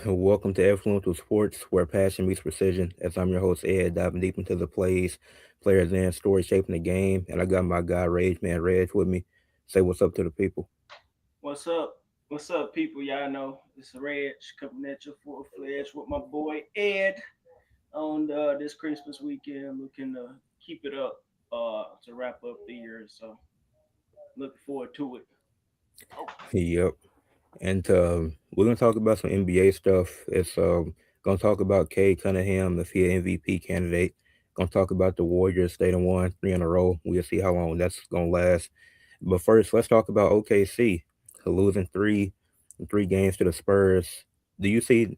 Welcome to Influential Sports, where passion meets precision. As I'm your host, Ed, diving deep into the plays, players, and stories shaping the game. And I got my guy, Reg with me. Say what's up to the people. What's up? What's up, people? Y'all know it's Reg coming at you full fledged with my boy Ed on this Christmas weekend. Looking to keep it up to wrap up the year. So looking forward to it. Oh, Yep. And we're going to talk about some NBA stuff. It's going to talk about Kay Cunningham, if he's an MVP candidate. Going to talk about the Warriors. They done won three in a row. We'll see how long that's going to last. But first, let's talk about OKC losing three games to the Spurs. Do you see?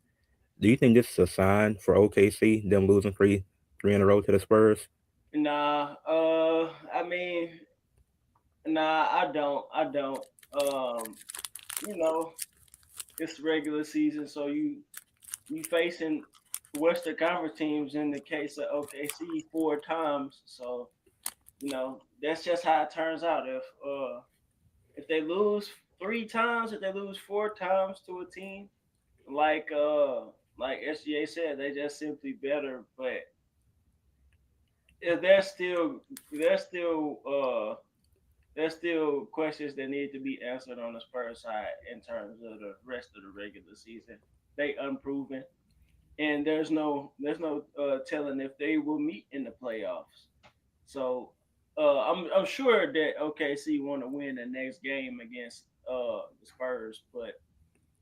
Do you think this is a sign for OKC them losing three in a row to the Spurs? nah. I mean, nah. I don't. I don't. Um, you know, it's regular season, so you facing Western Conference teams in the case of OKC four times. So that's just how it turns out. If they lose three times, if they lose four times to a team, like like SGA said, they just simply better. But if there's still questions that need to be answered on the Spurs side in terms of the rest of the regular season. They unproven, and there's no telling if they will meet in the playoffs. So I'm sure that OKC want to win the next game against the Spurs, but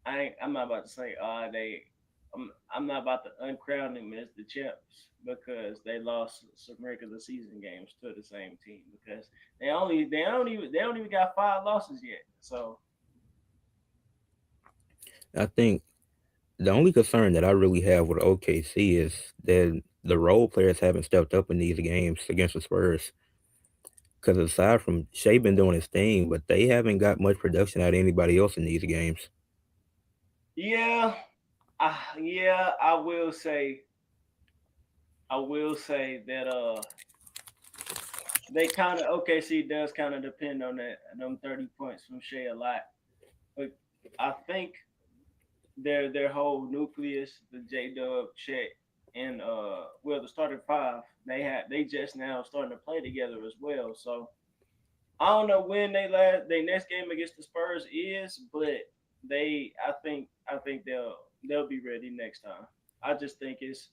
I'm not about to say I'm not about to uncrown them as the champs because they lost some regular season games to the same team because they don't even got five losses yet. So I think the only concern that I really have with OKC is that the role players haven't stepped up in these games against the Spurs. Because aside from Shea been doing his thing, but they haven't got much production out of anybody else in these games. yeah, yeah, I will say that they kind of OKC does kind of depend on that them 30 points from Shea a lot. But I think their whole nucleus, the J Dub, Chet, and the starting five, they just now starting to play together as well. So I don't know when they next game against the Spurs is, but I think they'll be ready next time. I just think it's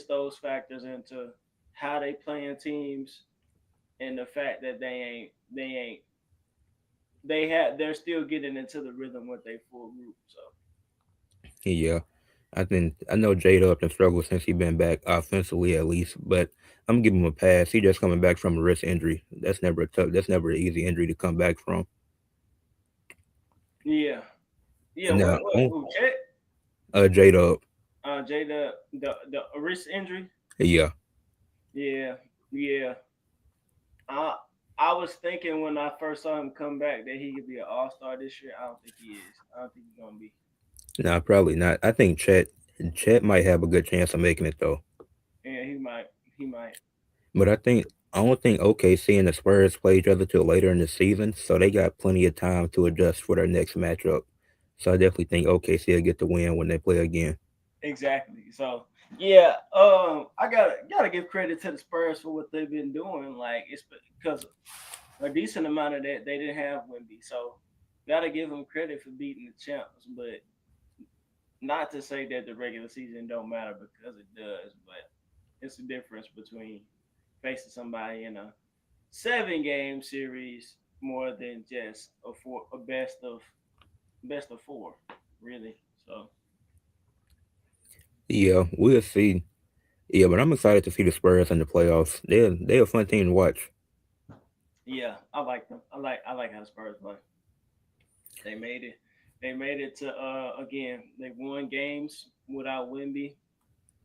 those factors into how they playing teams and the fact that they're still getting into the rhythm with their full group. So Yeah, I know Jada up and struggled since he been back offensively at least, but I'm gonna give him a pass. He just coming back from a wrist injury. That's never a tough. That's never an easy injury to come back from. yeah, yeah. And What who Chet? Jada up. Jada the wrist injury. Yeah, Yeah, yeah. I I was thinking when I first saw him come back that he could be an all star this year. I don't think he is. I don't think he's gonna be. nah, probably not. I think Chet might have a good chance of making it though. Yeah, he might. He might. But I don't think OKC and the Spurs play each other till later in the season, so they got plenty of time to adjust for their next matchup. So I definitely think OKC will get the win when they play again. Exactly. So yeah, I gotta give credit to the Spurs for what they've been doing. Like it's because a decent amount of that they didn't have Wimby, so gotta give them credit for beating the champs. But not to say that the regular season don't matter because it does. But it's the difference between facing somebody in a 7 game series more than just a best of four, really. So Yeah, we'll see. Yeah, but I'm excited to see the Spurs in the playoffs. They're a fun team to watch. yeah, I like them. I like how the Spurs play. They made it. They made it to again. They won games without Wimby.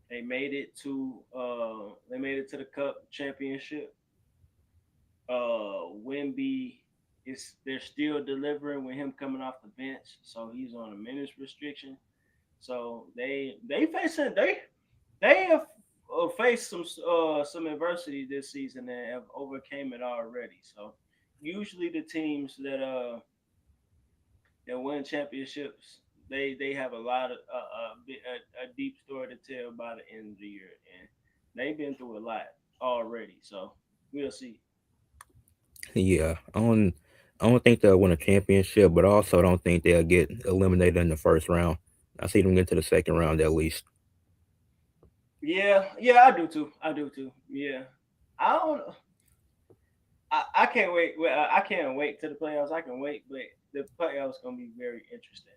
They made it to the Cup championship. Wimby is they're still delivering with him coming off the bench, so he's on a minutes restriction. So they have faced some adversity this season and have overcame it already. So usually the teams that win championships They have a lot of a deep story to tell by the end of the year, and they've been through a lot already. So we'll see. Yeah, I don't think they'll win a championship, but I also don't think they'll get eliminated in the first round. I see them get to the second round at least. Yeah, yeah, I do too. I do too. Yeah, I don't. I can't wait. Well, I can't wait to the playoffs. I can wait, but the playoffs gonna be very interesting.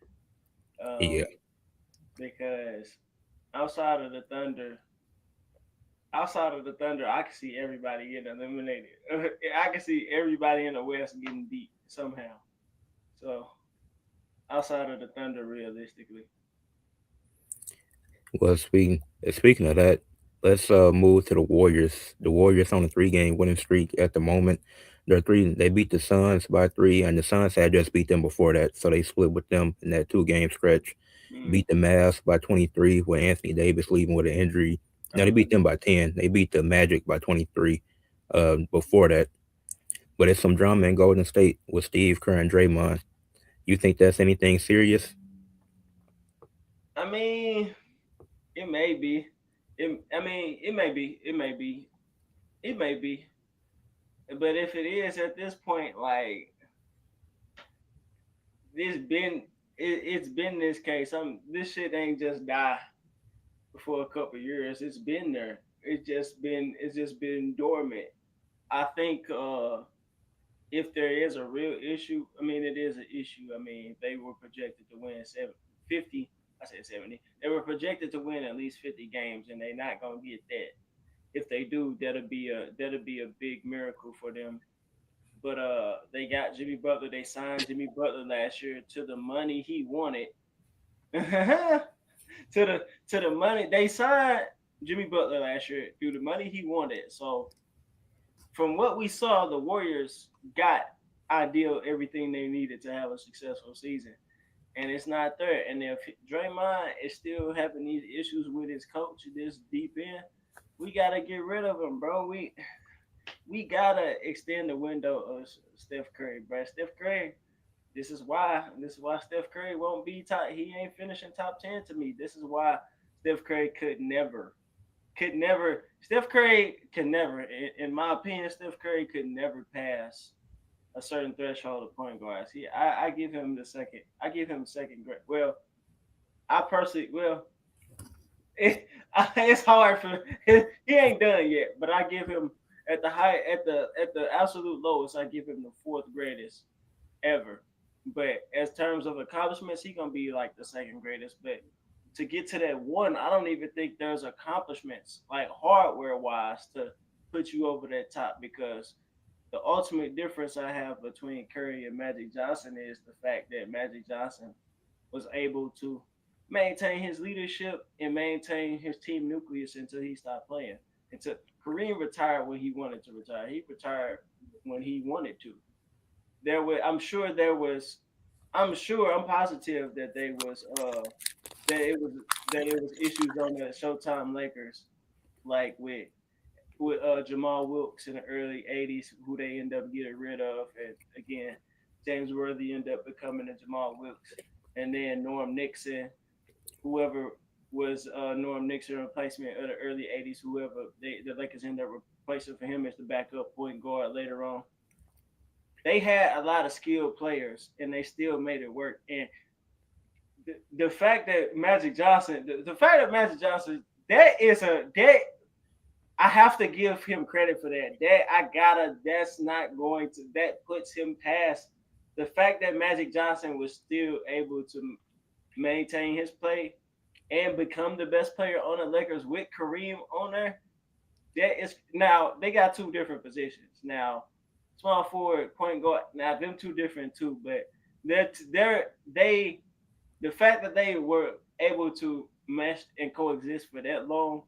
Yeah. Um, because outside of the Thunder, outside of the Thunder, I can see everybody getting eliminated. I can see everybody in the West getting beat somehow. So outside of the Thunder, realistically, Well, speaking of that, let's move to the Warriors. The Warriors on a 3-game winning streak at the moment. They beat the Suns by 3, and the Suns had just beat them before that, so they split with them in that 2-game stretch. mm, Beat the Mavs by 23 with Anthony Davis leaving with an injury. Now they uh-huh. beat them by 10. They beat the Magic by 23 before that. But it's some drama in Golden State with Steve Kerr and Draymond. You think that's anything serious? I mean, it may be. I mean, it may be. It may be. It may be. But if it is at this point, like this been, it's been this case. This shit ain't just die for a couple years. It's been there. It's just been dormant. I think if there is a real issue, I mean it is an issue. I mean they were projected to win 50. I said 70. They were projected to win at least 50 games, and they're not gonna get that. If they do, that'll be a big miracle for them. But they got Jimmy Butler. They signed Jimmy Butler last year to the money he wanted. to the money they signed Jimmy Butler last year through the money he wanted. So from what we saw, the Warriors got ideal everything they needed to have a successful season, and it's not there. And if Draymond is still having these issues with his coach this deep in, we gotta get rid of him, bro. We gotta extend the window of Steph Curry, bro. Steph Curry. This is why Steph Curry won't be top. He ain't finishing top 10 to me. This is why Steph Curry could never. Steph Curry can never, in my opinion, Steph Curry could never pass a certain threshold of point guards. I give him the second. I give him second grade. Well, I personally, well, it's hard for he ain't done yet, but I give him at the absolute lowest. I give him the fourth greatest ever. But as terms of accomplishments, he gonna be like the second greatest. But to get to that one, I don't even think there's accomplishments like hardware wise to put you over that top because the ultimate difference I have between Curry and Magic Johnson is the fact that Magic Johnson was able to maintain his leadership and maintain his team nucleus until he stopped playing. Until Kareem retired when he wanted to retire. He retired when he wanted to. I'm sure, I'm positive that they was that it was that it was issues on the Showtime Lakers, like with Jamal Wilkes in the early '80s, who they end up getting rid of, and again, James Worthy ended up becoming a Jamal Wilkes, and then Norm Nixon, whoever was Norm Nixon replacement of the early '80s, whoever the Lakers ended up replacing for him as the backup point guard later on. They had a lot of skilled players, and they still made it work. And the fact that Magic Johnson, the fact that Magic Johnson, that I have to give him credit for that. That's not going to, that puts him past the fact that Magic Johnson was still able to maintain his play and become the best player on the Lakers with Kareem on there. That is now they got two different positions. Now, small forward, point guard. Now them two different too, but they the fact that they were able to mesh and coexist for that long,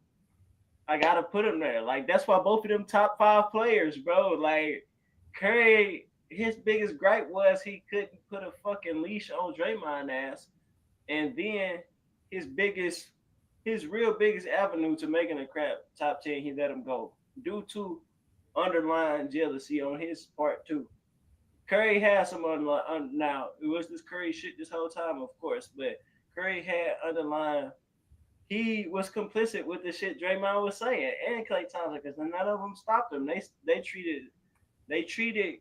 I gotta put them there. Like that's why both of them top five players, bro. Like Curry, his biggest gripe was he couldn't put a fucking leash on Draymond ass, and then his biggest, his real biggest avenue to making a crap top 10, he let him go due to underlying jealousy on his part too. Curry has some now. Was this Curry shit this whole time? Of course, but Curry had underlying. He was complicit with the shit Draymond was saying and Klay Thompson because none of them stopped him. They treated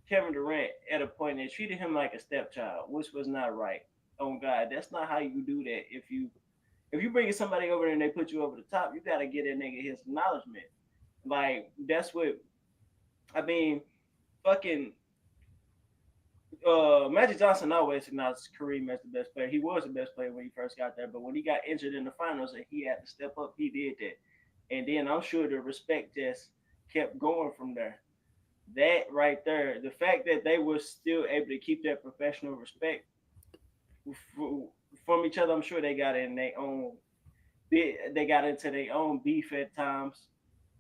Kevin Durant at a point. They treated him like a stepchild, which was not right. Oh God, that's not how you do that. If you bring somebody over and they put you over the top, you gotta get that nigga his acknowledgement. Like that's what I mean. Fucking Magic Johnson always acknowledged Kareem as the best player. He was the best player when he first got there, but when he got injured in the finals and he had to step up, he did that. And then I'm sure the respect just kept going from there. That right there, the fact that they were still able to keep that professional respect from each other, I'm sure they got in their own. They got into their own beef at times,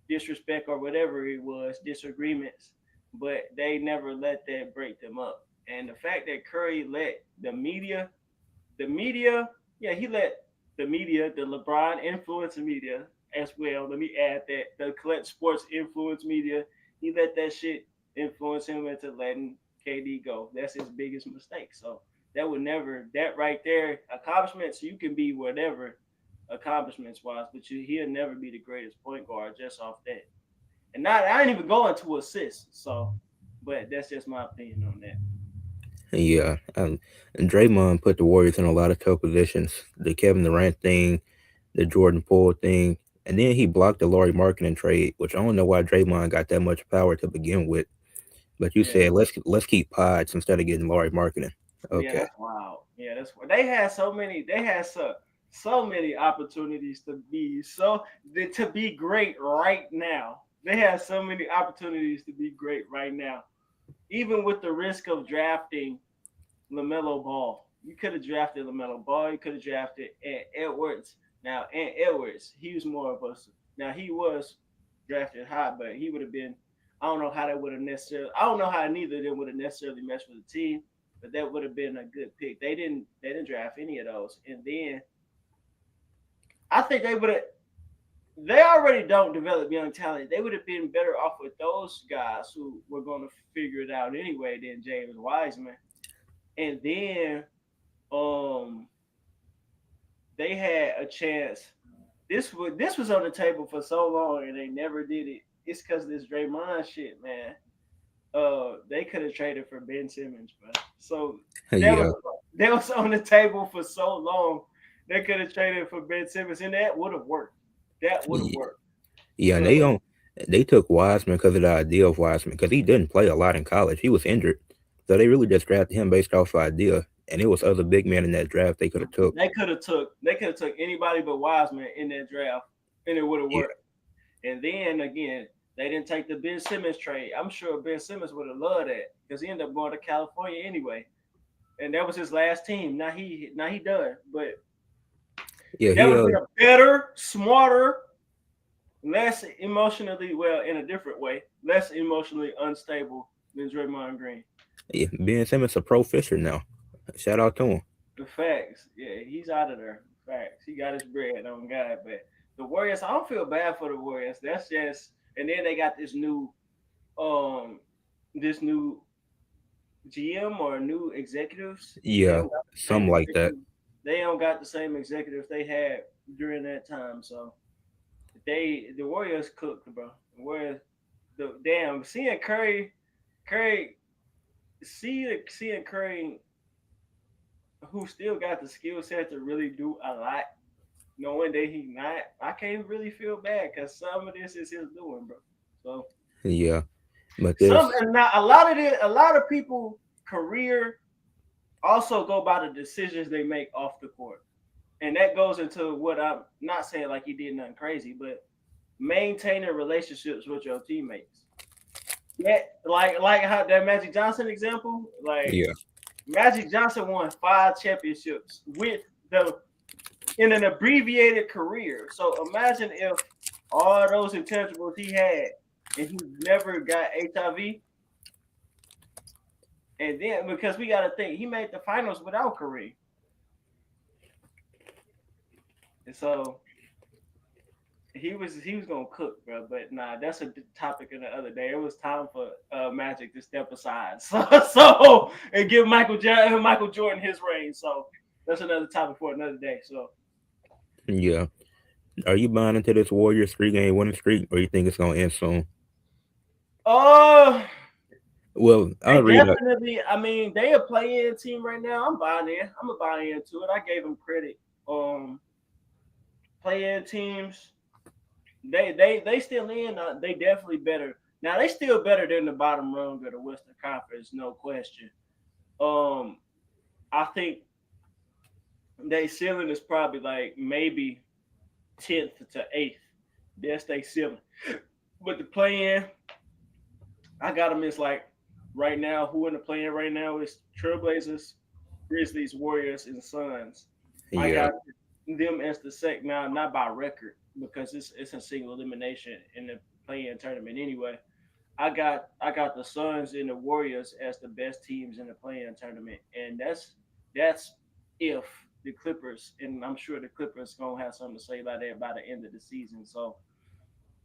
disrespect or whatever it was, disagreements, but they never let that break them up. And the fact that Curry let the media, yeah, he let the media, the LeBron influence media as well. Let me add that the collect sports influence media, he let that shit influence him into letting KD go. That's his biggest mistake. So that would never, that right there, accomplishments, you can be whatever accomplishments wise, but he'll never be the greatest point guard just off that. And not, I ain't even going to assists. So, but that's just my opinion on that. Yeah, and Draymond put the Warriors in a lot of tough positions. The Kevin Durant thing, the Jordan Poole thing, and then he blocked the Laurie Marketing trade, which I don't know why Draymond got that much power to begin with. But you Yeah, said let's keep Pods instead of getting Laurie Marketing. yeah, Okay. that's wild. Yeah, that's they had so many. They had so many opportunities to be great right now. They had so many opportunities to be great right now, even with the risk of drafting LaMelo Ball. You could have drafted LaMelo Ball. You could have drafted Ant Edwards. Now Ant Edwards, he was more of a. Now he was drafted high, but he would have been. I don't know how that would have necessarily. I don't know how neither of them would have necessarily meshed with the team, but that would have been a good pick. They didn't. They didn't draft any of those, and then I think they would have. They already don't develop young talent. They would have been better off with those guys who were going to figure it out anyway than James Wiseman. And then um they had a chance. This was on the table for so long and they never did it. It's because this Draymond shit, man. They could have traded for Ben Simmons, bro. So that was Yeah, that was on the table for so long. They could have traded for Ben Simmons, and that would have worked. That would have yeah, worked. yeah. And But they don't. They took Wiseman because of the idea of Wiseman because he didn't play a lot in college. He was injured, so they really just drafted him based off idea. And it was other big men in that draft they could have took. they could have took anybody but Wiseman in that draft, and it would have Yeah, worked. And then again, they didn't take the Ben Simmons trade. I'm sure Ben Simmons would have loved that because he ended up going to California anyway, and that was his last team. Now he done, but yeah. that He would have been a better, smarter, less emotionally well in a different way, less emotionally unstable than Draymond Green. yeah, Ben Simmons a pro fisher now. Shout out to him. The facts, yeah, he's out of there. Facts, he got his bread on God, but the Warriors, I don't feel bad for the Warriors. That's just, and then they got um, this new GM or new executives. They Yeah, don't got the same something like that. executives. They don't got the same executives they had during that time. So the Warriors cooked, bro. The Warriors, the damn seeing Curry, seeing Curry, who still got the skill set to really do a lot, knowing that he not, I can't really feel bad because some of this is his doing, bro. So Yeah, but some this, and not a lot of it, a lot of people career also go by the decisions they make off the court. And that goes into what I'm not saying like he did nothing crazy, but maintaining relationships with your teammates. Yeah, like how that Magic Johnson example, like yeah, Magic Johnson won 5 championships with the in an abbreviated career. So imagine if all those intangibles he had and he never got HIV. And then because we got to think he made the finals without Kareem, and so he was gonna cook, bro. But nah, that's a topic of the other day. It was time for Magic to step aside, so and give Michael Jordan his reign. So That's another topic for another day. So, Yeah. Are you buying into this Warriors 3 game winning streak, or you think it's gonna end soon? oh, Well, they I'll read up. definitely. I mean, they a play-in team right now. I'm buying in. I'm a buy into it. I gave them credit. Play-in teams, they still in. They definitely better. Now they still better than the bottom rung of the Western Conference, no question. Um, I think they ceiling is probably like maybe 10th to 8th. That's they ceiling. But the play-in, I got them as like right now. Who in the play-in right now is Trailblazers, Grizzlies, Warriors, and Suns. I Yeah. got them as the sec now, not by record because it's a single elimination in the play-in tournament anyway. I got the Suns and the Warriors as the best teams in the play-in tournament, and that's if the Clippers, and I'm sure the Clippers gonna have something to say about that by the end of the season. So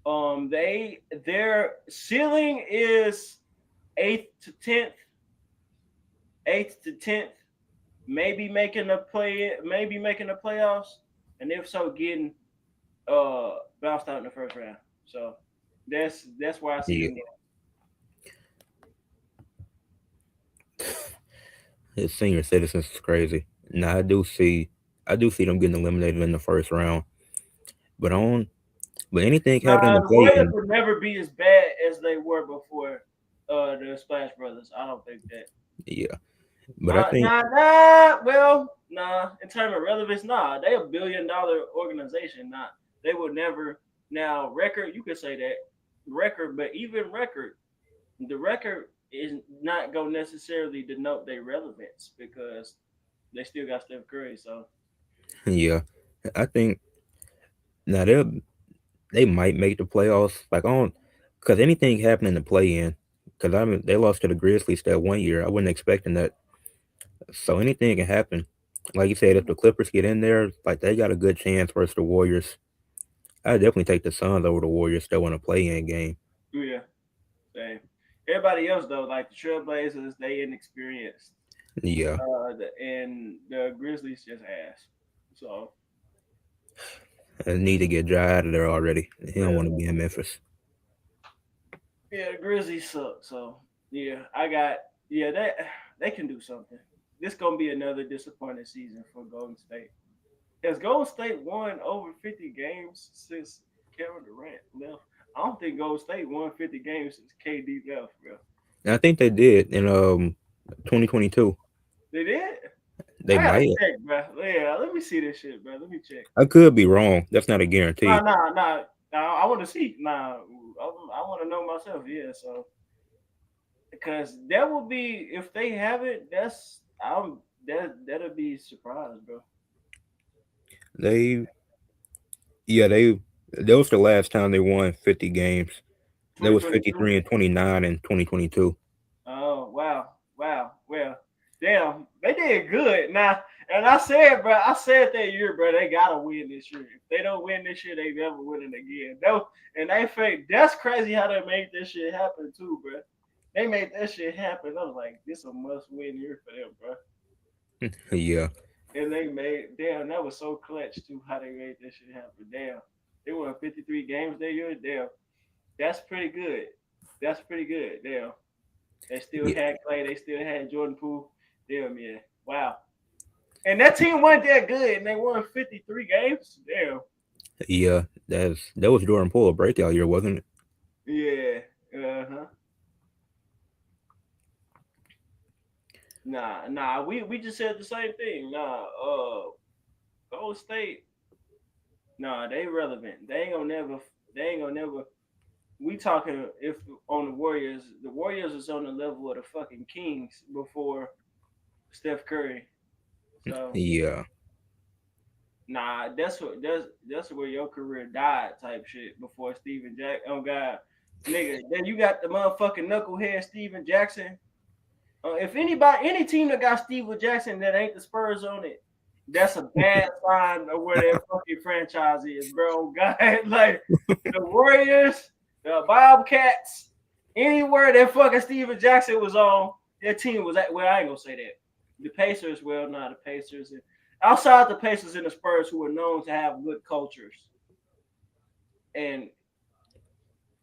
their ceiling is eighth to tenth, eighth to tenth, maybe making the playoffs, and if so, getting bounced out in the first round. So that's where I see Yeah. them going. His senior citizens is crazy. Now I do see them getting eliminated in the first round. But on but anything happening Nah, to the play Warriors in, would never be as bad as they were before the Splash Brothers. I don't think that. yeah. But I think Nah. Well, nah. In terms of relevance, nah. They $1 billion organization. Nah, they would never. Now record, you could say that record, but even record, the record is not gonna necessarily denote their relevance because they still got Steph Curry. So yeah. I think now they might make the playoffs. Like on because anything happening to play in. Because I mean, they lost to the Grizzlies that one year. I wasn't expecting that. So anything can happen. Like you said, if mm, the Clippers get in there, like they got a good chance versus the Warriors. I definitely take the Suns over the Warriors that want to play in game. yeah, same. Everybody else though, like the Trailblazers, they inexperienced. Yeah, And the Grizzlies just ass. So I need to get Dry out of there already. He don't yeah, want to be in Memphis. yeah, the Grizzlies suck. So yeah, I got yeah they can do something. This gonna be another disappointing season for Golden State. Has Golden State won over 50 games since Kevin Durant left? I don't think Golden State won 50 games since KD left, bro. And I think they did in 2022. They did? They I gotta might. check, bro. Yeah, let me see this shit, bro. Let me check. I could be wrong. That's not a Nah, guarantee. nah, nah. Nah, I want to see. Nah, I want to know myself. Yeah, so because that would be if they have it. That'll be surprise, bro. They yeah they that was the last time they won 50 games. That was 2022. 53 and 29 in 2022. Oh wow, wow. Well, damn, they did good. Now, and I said, bro, I said that year, bro, they gotta win this year. If they don't win this year, they never win it again. No, and they fake. That's crazy how they made this shit happen too, bro. They made that shit happen. I was like, this a must win year for them, bro. Yeah, And they made damn, that was so clutch too, how they made that shit happen. Damn. They won 53 games that year. Damn. That's pretty good. That's pretty good. Damn. They still yeah, had Clay. They still had Jordan Poole. Damn, yeah. Wow. And that team wasn't that good, and they won 53 games. Damn. yeah. That was Jordan Poole breakout year, wasn't it? Yeah. Uh huh. Nah. We just said the same thing. Nah. Gold State. Nah, they relevant. They ain't gonna never. They ain't gonna never. We talking if on the Warriors. The Warriors is on the level of the fucking Kings before Steph Curry. So Yeah, nah, that's where your career died type shit before Steven Jack. Oh God, nigga. Then you got the motherfucking knucklehead Steven Jackson. If any team that got Steven Jackson that ain't the Spurs on it, that's a bad sign of where their fucking franchise is, bro. God, like the Warriors, the Bobcats, anywhere that fucking Steven Jackson was on, their team was at. Well, I ain't gonna say that. The Pacers, well, not the Pacers. outside the Pacers and the Spurs, who are known to have good cultures, and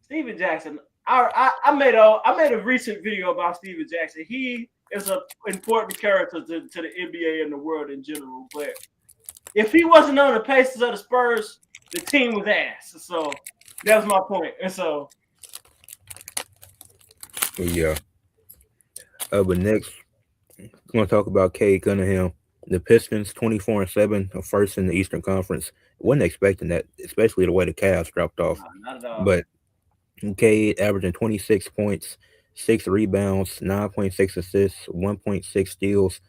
Steven Jackson. I made a recent video about Steven Jackson. He is an important character to the NBA and the world in general. But if he wasn't on the Pacers or the Spurs, the team was ass. So that was my point. And so Yeah. But next, we're gonna talk about Cade Cunningham. The Pistons 24-7, are first in the Eastern Conference. Wasn't expecting that, especially the way the Cavs dropped off. nah, not at all. But Cade averaging 26 points, 6 rebounds, 9.6 assists, 1.6 steals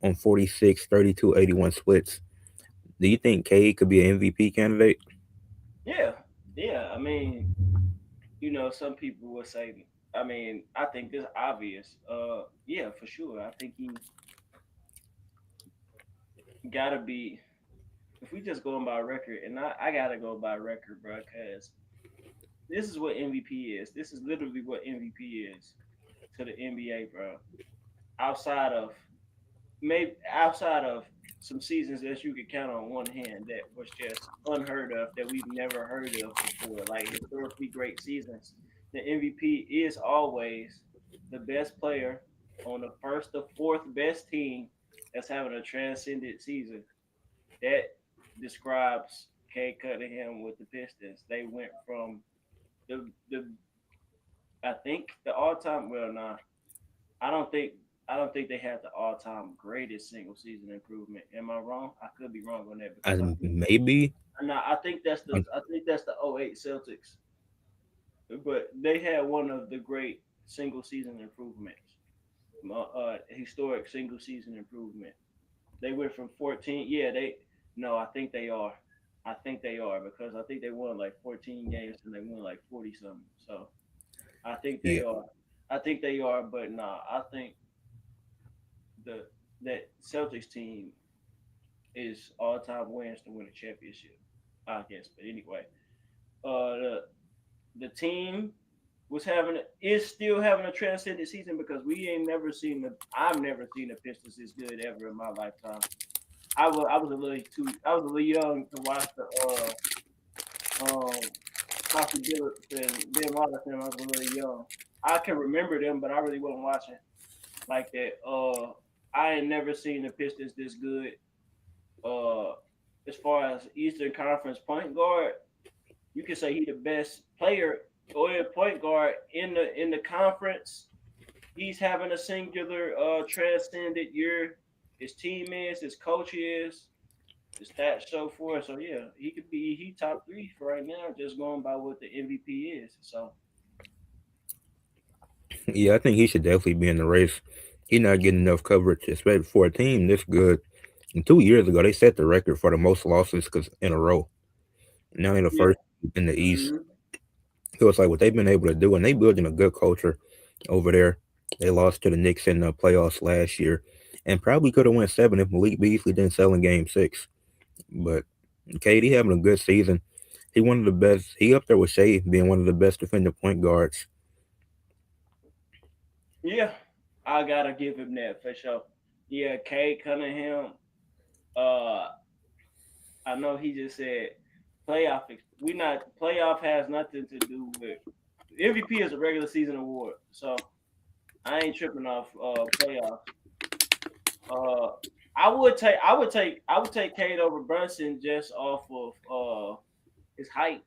on 46, 32, 81 splits. Do you think Cade could be an MVP candidate? Yeah, yeah. I mean, some people will say. I mean, I think this obvious. Yeah, for sure. I think he gotta be. If we just going by record, and I gotta go by record, bro, because this is what MVP is. This is literally what MVP is to the NBA, bro. Outside of outside of some seasons that you could count on one hand that was just unheard of, that we've never heard of before, like historically great seasons. The MVP is always the best player on the first or fourth best team that's having a transcendent season. That describes Kay Cunningham with the Pistons. They went from the I think the all time, well, nah, I don't think I don't think they had the all time greatest single season improvement. Am I wrong? I could be wrong on that because I And think maybe. nah, I think that's the '08 Celtics. But they had one of the great single season improvements. Historic single season improvement. They went from 14. Yeah, they no, I think they are. I think they are because I think they won like 14 games and they won like 40 something. So I think they Yeah. are. I think they are, but nah, I think the that Celtics team is all time wins to win a championship. I guess, but anyway, the team was having is still having a transcendent season because we ain't never seen the I've never seen the Pistons this good ever in my lifetime. I was a little too I was a little young to watch the Chauncey Billups and Ben Wallace and I was a little young. I can remember them, but I really wasn't watching like that. I ain't never seen the Pistons this good. Uh, as far as Eastern Conference point guard, you can say he the best player or point guard in the conference. He's having a singular transcendent year. His team is, his coach is, his stats show for it. So yeah, he could be he top three for right now, just going by what the MVP is. So Yeah, I think he should definitely be in the race. He's not getting enough coverage, especially for a team this good. And 2 years ago, they set the record for the most losses in a row. Now they're the yeah. first in the East. Hmm. So it's like what they've been able to do, and they building a good culture over there. They lost to the Knicks in the playoffs last year, and probably could have went seven if Malik Beasley didn't sell in Game 6. But KD having a good season. He one of the best. He up there with Shea being one of the best defending point guards. Yeah, I gotta give him that for sure. Yeah, Kay Cunningham. Uh, I know he just said playoff. We not playoff has nothing to do with MVP is a regular season award, so I ain't tripping off playoffs. Uh, I would take Cade over Brunson just off of his height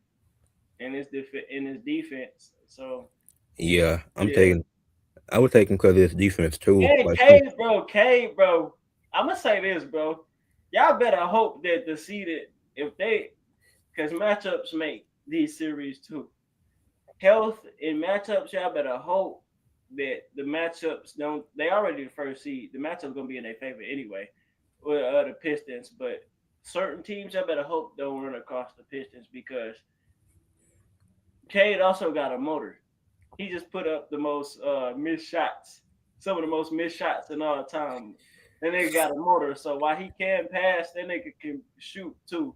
and his defense. So Yeah, I'm yeah, taking. I would take him because of his defense too. and Like he, Cade, bro. I'm gonna say this, bro. Y'all better hope that the seeded if they because matchups make these series too. Health in matchups, y'all better hope that the matchups don't. They already the first seed. The matchups gonna be in their favor anyway, with the Pistons. But certain teams, I better hope don't run across the Pistons because Cade also got a motor. He just put up the most missed shots, some of the most missed shots in all time. And they got a motor, so while he can pass, that nigga can shoot too.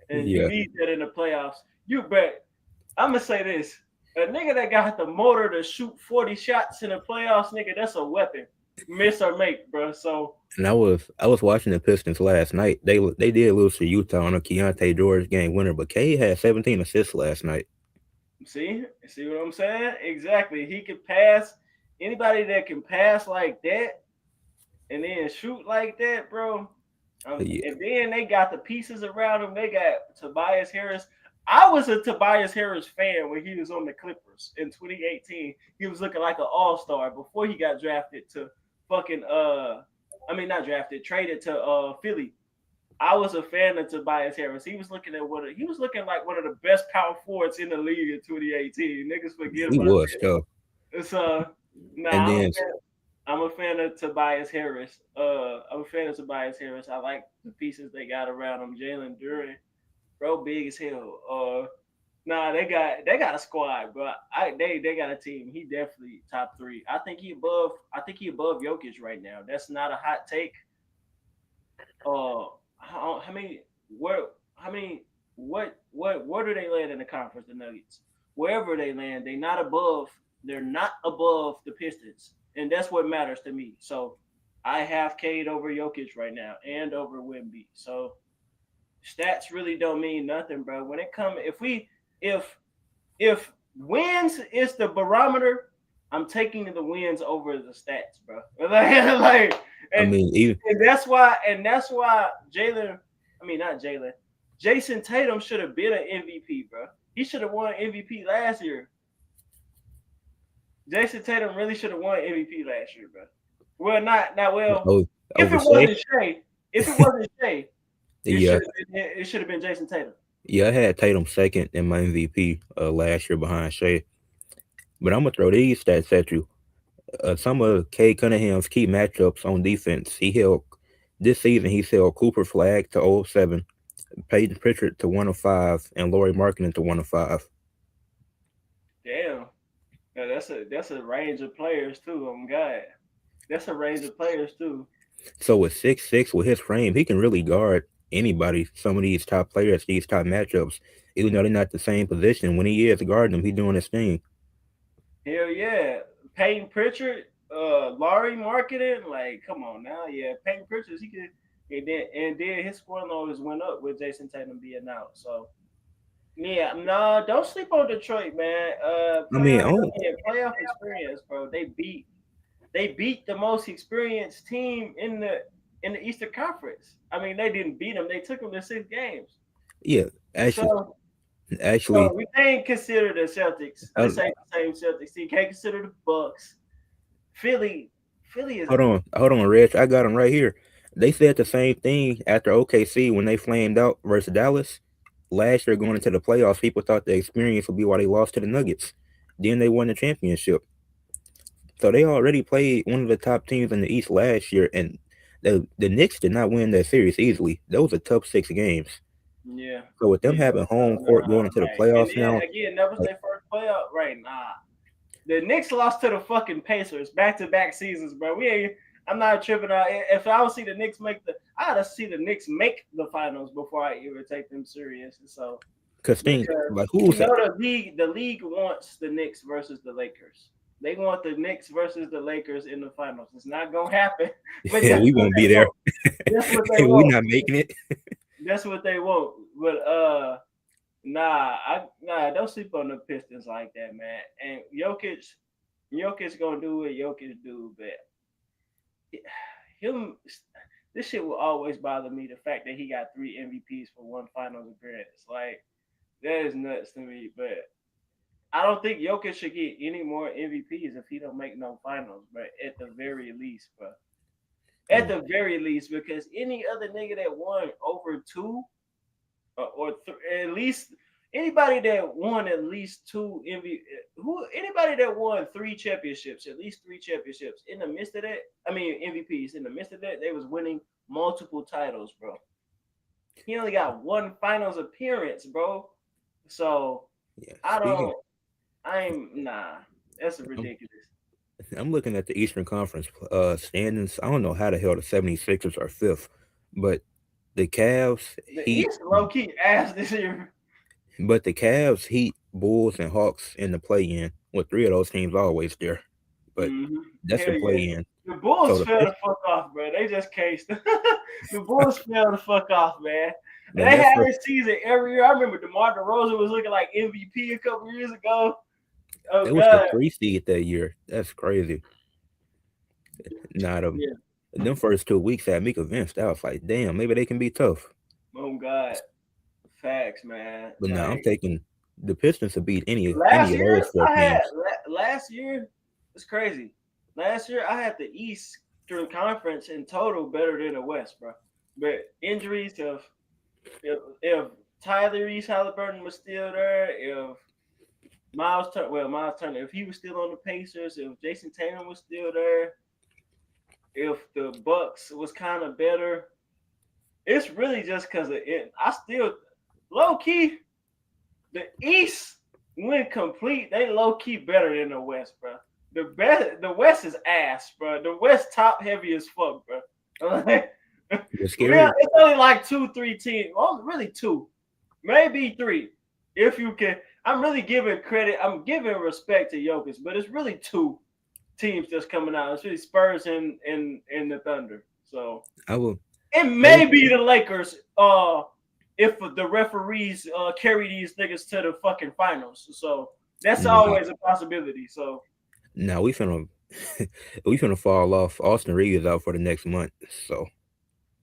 And you yeah, need that in the playoffs. You bet. I'm gonna say this: a nigga that got the motor to shoot 40 shots in the playoffs, nigga, that's a weapon. miss or make, bro. So And I was watching the Pistons last night. They did lose to Utah on a Keontae George game winner, but K had 17 assists last night. see what I'm saying? Exactly. He could pass. Anybody that can pass like that and then shoot like that, bro. Yeah, And then they got the pieces around him. They got Tobias Harris. I was a Tobias Harris fan when he was on the Clippers in 2018. He was looking like an all star before he got drafted to fucking I mean not drafted, traded to Philly. I was a fan of Tobias Harris. He was looking like one of the best power forwards in the league in 2018. Niggas forget he about was that. tough. It's And nah, then I'm a fan of Tobias Harris. I'm a fan of Tobias Harris. I like the pieces they got around him. Jalen Duran, bro, big as hell. Nah, they got a squad, bro. They got a team. He definitely top three. I think he above Jokic right now. That's not a hot take. How many where how many what where do they land in the conference? The Nuggets, wherever they land, they not above. They're not above the Pistons, and that's what matters to me. So I have Cade over Jokic right now and over Wimby. So stats really don't mean nothing, bro. When it comes, if if wins is the barometer, I'm taking the wins over the stats, bro. like I and mean, even and that's why Jalen, I mean not Jalen, Jason Tatum should have been an MVP, bro. He should have won MVP last year. Jason Tatum really should have won MVP last year, bro. Well, not well. o- If over it Shea. wasn't Shea, if it wasn't Shea, it Yeah, should have been Jason Tatum. yeah, I had Tatum second in my MVP last year behind Shea. But I'm gonna throw these stats at you. Some of Kay Cunningham's key matchups on defense. He held this season. He's held Cooper Flag to 0-7, Peyton Pritchard to 105, and Laurie Markkinen to 105. Damn. Yeah, that's a range of players too. Oh my God, that's a range of players too. So with 6'6", with his frame, he can really guard anybody. Some of these top players, these top matchups, even though they're not the same position. When he is guarding them, he's doing his thing. Hell yeah, Peyton Pritchard, Laurie marketing, like come on now, yeah, Peyton Pritchard, he could, and then his scoring always went up with Jason Tatum being out. So yeah, no, don't sleep on Detroit, man. I mean, Playoff experience, bro. They beat the most experienced team in the Eastern Conference. I mean, they didn't beat them; they took them to 6 games. yeah, actually, So actually, So we can't consider the Celtics. uh, This ain't the same Celtics. You can't consider the Bucks. Philly, Philly is hold on, Reg. I got him right here. They said the same thing after OKC when they flamed out versus Dallas last year going into the playoffs. People thought the experience would be why they lost to the Nuggets. Then they won the championship. So they already played one of the top teams in the East last year, and the Knicks did not win that series easily. Those are tough 6 games. yeah, So with them yeah. having home Nah, court going into the right. And playoffs then now, again, that was like, their first playoff. Right? Nah, the Knicks lost to the fucking Pacers back-to-back seasons, bro. We ain't. I'm not tripping out. If I would see the Knicks I gotta see the Knicks make the finals before I even take them serious. So cause think because like you who's know the league wants the Knicks versus the Lakers. They want the Knicks versus the Lakers in the finals. It's not gonna happen, but yeah, that's we what won't be they there. want. That's what they We want. not making it. That's what they want. But don't sleep on the Pistons like that, man. And Jokic gonna do what Jokic do, but him, this shit will always bother me. The fact that he got 3 MVPs for one Finals appearance, like that is nuts to me. But I don't think Jokic should get any more MVPs if he don't make no finals, but at the very least, bro. At Um, the very least, because any other nigga that won over two at least anybody that won at least two MVP, who anybody that won 3 championships, at least 3 championships in the midst of that, I mean MVPs in the midst of that, they was winning multiple titles, bro. He only got one finals appearance, bro. So yeah. I don't. I'm nah. That's I'm, ridiculous. I'm looking at the Eastern Conference standings. I don't know how the hell the 76ers are fifth, but the Cavs, The Heat, East low key ass this year. Heat, Bulls, and Hawks in the play in. With three of those teams always there, but Mm-hmm. that's the Hell yeah. play in. The So Bulls the fell the Pistons, fuck off, bro. They just cased. The Bulls fell the fuck off, man. And man, they that had first this season every year. I remember DeMar DeRozan was looking like MVP a couple years ago. Oh it was the God. 3 seed that year. That's crazy. Not Yeah. them first 2 weeks had me convinced. I was like, damn, maybe they can be tough. Oh God. Facts, man. But now I'm Like taking the Pistons to beat any last of those year, four I had teams. last year. It's crazy. Last year, I had the Eastern Conference in total better than the West, bro. But injuries, if Tyrese Halliburton was still there, if Miles Turner, if he was still on the Pacers, if Jason Tatum was still there, if the Bucks was kind of better, it's really just because of it. I still low key the East went complete. They low key better than the West, bro. The West is ass, bro. The West top heavy as fuck, bro. What's scary? It's only like two, three teams. Well, really two, maybe three. If you can, I'm really giving credit. I'm giving respect to Jokic, but it's really two teams that's coming out. It's really Spurs and the Thunder. So I will. it I will may be the Lakers. If the referees carry these niggas to the fucking finals. So that's Nah, always a possibility. So nah. We finna we finna fall off. Austin Reeves is out for the next month, so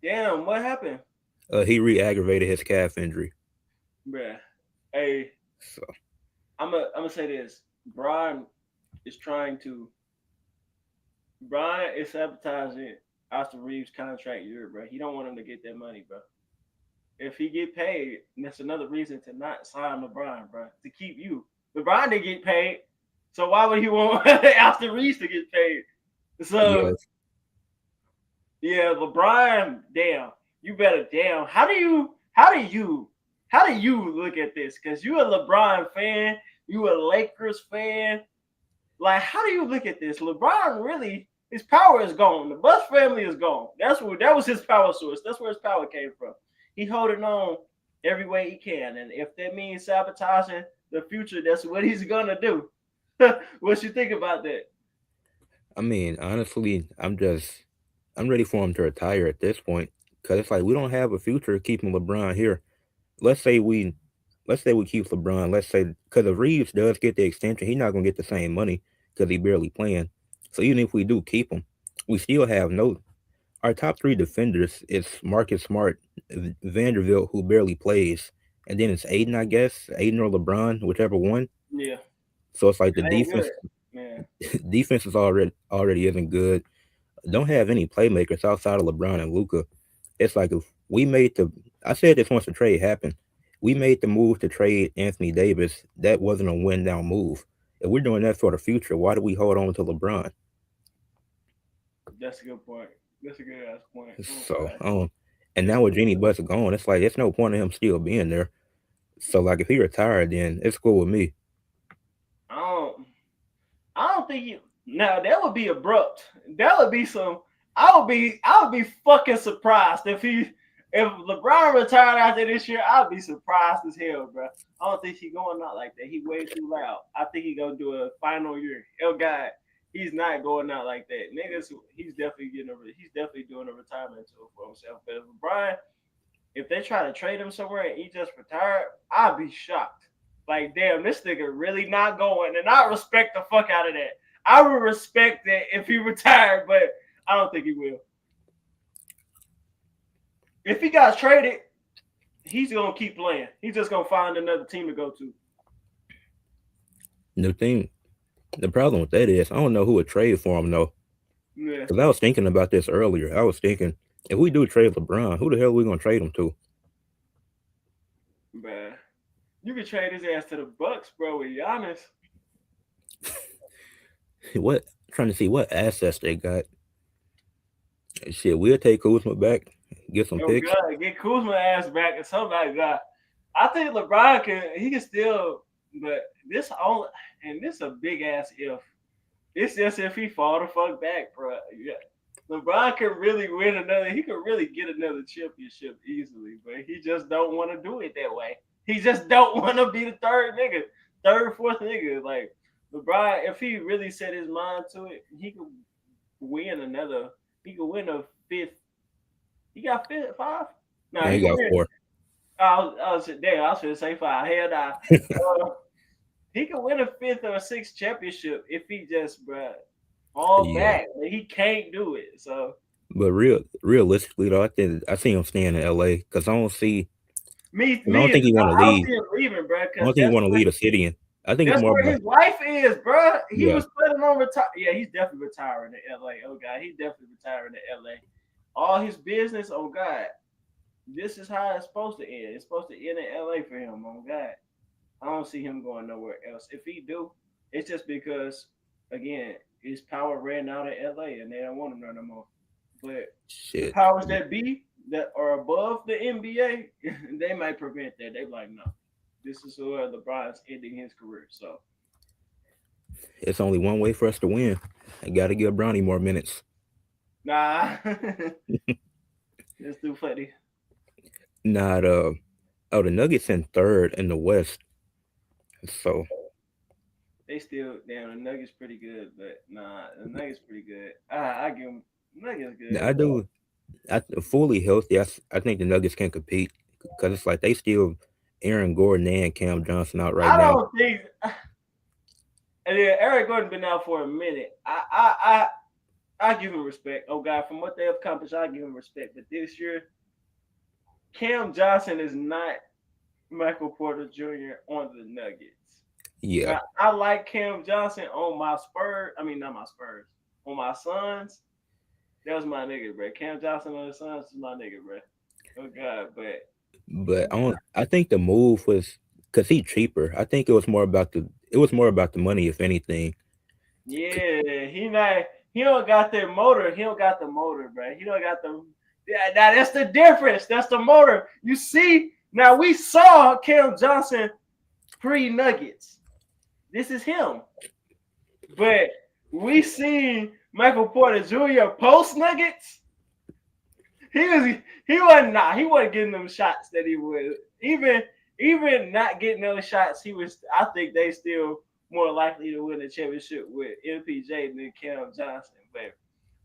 damn, what happened, he re-aggravated his calf injury. bruh? Hey, So I'm gonna say this. Brian is trying to. Brian is sabotaging Austin Reeves' contract year, bro. He don't want him to get that money, bro. If he get paid, that's another reason to not sign LeBron, bro. To keep you. LeBron didn't get paid, so why would he want Austin Reeves to get paid? So yes, yeah, LeBron, damn, you better damn. How do you look at this? Because you a LeBron fan, you a Lakers fan. Like, how do you look at this? LeBron really, his power is gone. The Bucks family is gone. That was his power source. That's where his power came from. He holding on every way he can, and if that means sabotaging the future, that's what he's gonna do. What you think about that? I mean, honestly, I'm ready for him to retire at this point because it's like we don't have a future keeping LeBron here. Let's say we, let's say we keep LeBron. Let's say because if Reeves does get the extension, he's not gonna get the same money because he barely playing. So even if we do keep him, we still have no. Our top three defenders is Marcus Smart, Vanderbilt, who barely plays, and then it's Aiden, I guess, Aiden or LeBron, whichever one. Yeah, So it's like the it ain't good, defense man. defense is already isn't good. Don't have any playmakers outside of LeBron and Luca. It's like if we made the I said this once the trade happened. We made the move to trade Anthony Davis. That wasn't a win now move. If we're doing that for the future, why do we hold on to LeBron? That's a good point. That's a good ass point. Oh So god. and now with Jeannie Buss gone, it's like there's no point in him still being there. So like if he retired, then it's cool with me. I don't. I don't think you. Now that would be abrupt. That would be some. I would be fucking surprised if LeBron retired after this year. I'd be surprised as hell, bro. I don't think he going out like that. He way too loud. I think he gonna do a final year. Oh God, he's not going out like that. Niggas, he's definitely doing a retirement tour for himself. But if LeBron, if they try to trade him somewhere and he just retired, I'd be shocked. Like, damn, this nigga really not going. And I respect the fuck out of that. I would respect that if he retired, but I don't think he will. If he got traded, he's gonna keep playing. He's just gonna find another team to go to. The thing, the problem with that is I don't know who would trade for him though. Yeah, Because I was thinking about this earlier. I was thinking if we do trade LeBron, who the hell are we gonna trade him to? man. You could trade his ass to the Bucks, bro, with Giannis. What trying to see what assets they got. Shit, we'll take Kuzma back, get some Oh picks. God, get Kuzma ass back and somebody got. I think LeBron can still, but this a big ass if. It's just if he fall the fuck back, bro. Yeah. LeBron could really win another. He could really get another championship easily, but he just don't want to do it that way. He just don't want to be the third nigga, third, fourth nigga. Like LeBron, if he really set his mind to it, he could win another. He could win a fifth. He got fifth, five. No, Now he he could got win. four. Damn, I was gonna say five. Hell nah. Uh, he could win a fifth or a sixth championship if he just, bruh, all Yeah, back. But he can't do it. So but realistically though, I think I see him staying in LA because I don't see. me, 'Cause I don't me, think he want to I don't leave. see him leaving, bruh, I because don't think he want to leave the city. And I think it's that's more where about his life is, bruh. He yeah, was planning on retire. Yeah, he's definitely retiring to LA. Oh God, he's definitely retiring to LA. All his business, oh God, this is how it's supposed to end. It's supposed to end in LA for him. Oh God, I don't see him going nowhere else. If he do, it's just because again his power ran out of LA and they don't want him there no more. But the shit. powers that be that are above the NBA, they might prevent that. They be like, no, this is where LeBron's ending his career. So It's only one way for us to win. I gotta give Bronny more minutes. nah, it's too funny. Not oh, the Nuggets in third in the West. So They still damn the Nuggets pretty good, but nah, the Nuggets pretty good. I give them Nuggets good, I but do. I fully healthy. I think the Nuggets can compete because it's like they still Aaron Gordon and Cam Johnson out right I now. don't think. And then Eric Gordon been out for a minute. I give him respect. Oh God, from what they have accomplished, I give him respect. But this year, Cam Johnson is not Michael Porter Jr. on the Nuggets. Yeah, Now I like Cam Johnson on my Spurs. I mean, not my Spurs. On my Suns, that was my nigga, bro. Cam Johnson on the Suns is my nigga, bro. Oh God, but but I think the move was because he's cheaper. I think it was more about the money, if anything. yeah, he don't got that motor. He don't got the motor, bro. He don't got the. Yeah, now that's the difference. That's the motor. You see, now we saw Cam Johnson pre Nuggets. This is him. But we seen Michael Porter Jr. post Nuggets. He was he wasn't getting them shots that he was. Even not getting those shots, he was I think they still more likely to win the championship with MPJ than Cam Johnson. But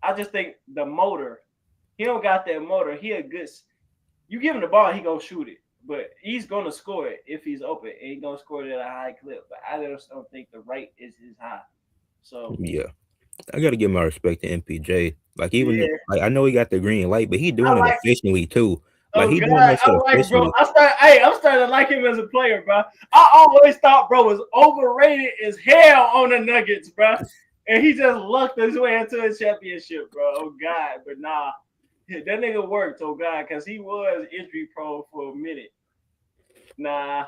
I just think the motor, he don't got that motor. He a good you give him the ball, he gonna shoot it. But he's gonna score it if he's open and he gonna score it at a high clip. But I just don't think the rate is his high. So Yeah, I gotta give my respect to MPJ. Like even yeah, like I know he got the green light, but he I doing it like efficiently too. Like oh he God, doing that shit I like bro. efficiently. I'm starting to like him as a player, bro. I always thought bro was overrated as hell on the Nuggets, bro. And he just lucked his way into a championship, bro. Oh God, but nah, that nigga worked. Oh God, because he was injury prone for a minute. Nah,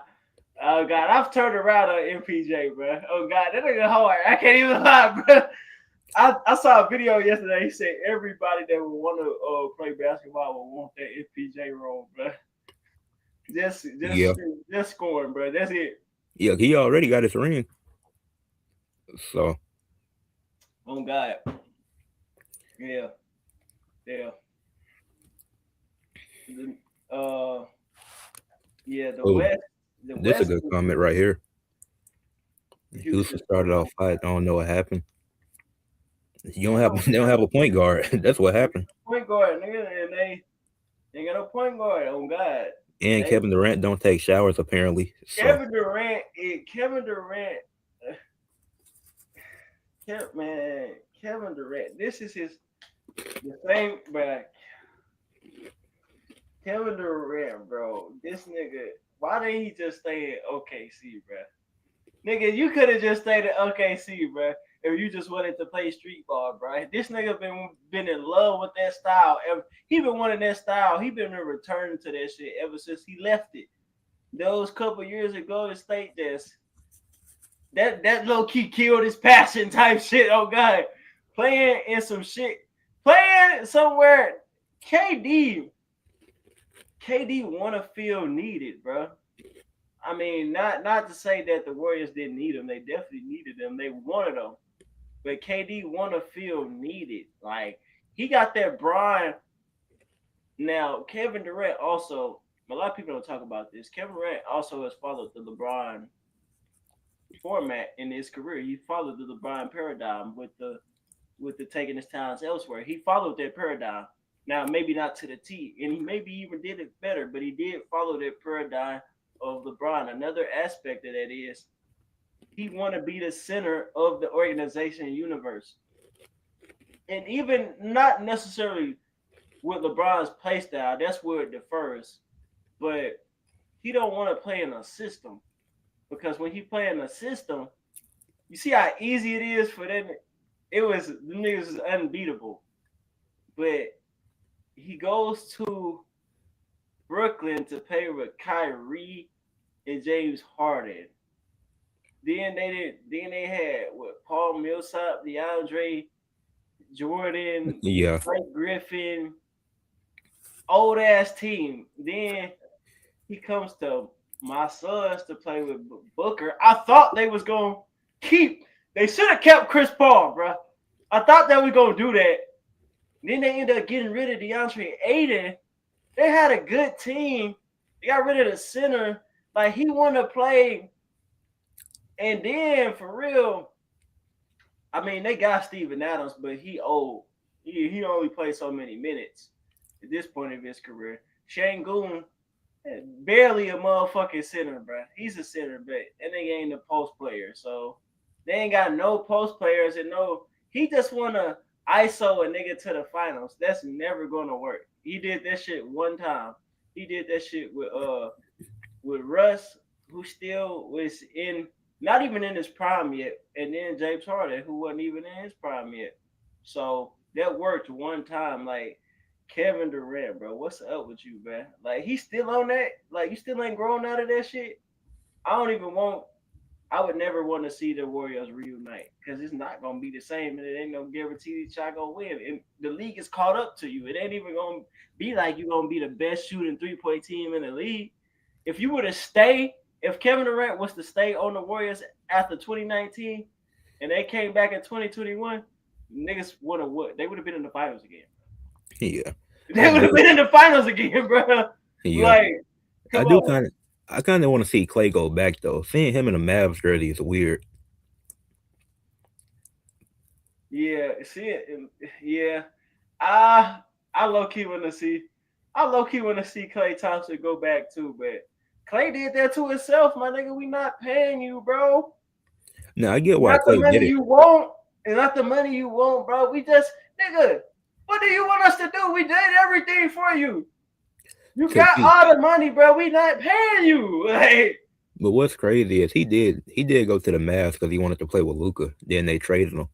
oh God, I've turned around on MPJ, bro. Oh God, that nigga hard. I can't even lie, bro. I saw a video yesterday. He said everybody that would want to play basketball would want that FPJ role, bro. Just, Yeah, just, just scoring, bro. That's it. yeah, he already got his ring. So Oh God, yeah, yeah. The, uh, yeah. The oh, West, the this is West a good is comment right here. Houston Houston. started off fight. I don't know what happened. You don't I have don't they don't have a point guard. That's what happened. point guard, nigga, and they got no point guard. Oh God, And they Kevin Durant don't take showers apparently. So Kevin Durant, uh, man, Kevin Durant. This is his the same, but Kevin Durant, bro. This nigga, why didn't he just stay at OKC, bro? Nigga, you could have just stayed at OKC, bro. If you just wanted to play street ball, bro. This nigga been in love with that style. He been wanting that style. He been returning to that shit ever since he left it. Those couple years ago, the state just that low key killed his passion type shit. Oh God, playing in some shit, playing somewhere. KD, KD want to feel needed, bro. I mean, not to say that the Warriors didn't need him. They definitely needed him. They wanted him, but KD want to feel needed. Like he got that Brian. Now Kevin Durant also. A lot of people don't talk about this. Kevin Durant also has followed the LeBron format in his career. He followed the LeBron paradigm with the with the taking his talents elsewhere. He followed that paradigm. Now, maybe not to the T, and he maybe even did it better, but he did follow that paradigm of LeBron. Another aspect of that is he want to be the center of the organization and universe. And even not necessarily with LeBron's play style, that's where it differs. But he don't want to play in a system because when he play in a system, you see how easy it is for them. It was the niggas is unbeatable. But he goes to Brooklyn to play with Kyrie and James Harden. Then they did. Then they had what Paul Millsap, DeAndre Jordan, Yeah, Blake Griffin, old ass team. Then he comes to my sons to play with Booker. I thought they was gonna keep. They should have kept Chris Paul, bro. I thought they were gonna do that. Then they ended up getting rid of DeAndre Ayton. They had a good team. They got rid of the center. Like he wanted to play. And then for real, I mean they got Steven Adams, but he old. He only played so many minutes at this point of his career. Shangoon, barely a motherfucking center, bro. He's a center, but and they ain't a post player. So they ain't got no post players and no. He just wanna ISO a nigga to the finals. That's never gonna work. He did that shit one time. He did that shit with Russ, who still was in not even in his prime yet, and then James Harden, who wasn't even in his prime yet. So that worked one time. Like Kevin Durant, bro, what's up with you, man? Like he's still on that. Like you still ain't grown out of that shit. I don't even want. I would never want to see the Warriors reunite because it's not gonna be the same, and it ain't no guarantee that y'all gonna win. And the league is caught up to you. It ain't even gonna be like you're gonna be the best shooting 3-point team in the league. If you were to stay, if Kevin Durant was to stay on the Warriors after 2019, and they came back in 2021, niggas would have what? They would have been in the finals again. yeah. They I would have do. been in the finals again, bro. Yeah, Like, I come do on. kind of. I kind of want to see Clay go back though. Seeing him in a Mavs jersey is weird. Yeah, see it. Yeah, I I low key want to see. I low key want to see Clay Thompson go back too, but Clay did that to himself, my nigga. We not paying you, bro. Now I get why Not the Clay money did it you want, and not the money you want, bro. We just nigga. What do you want us to do? We did everything for you. You because got all the money, bro. We not paying you. Like, But what's crazy is he did go to the Mavs because he wanted to play with Luca. Then they traded him.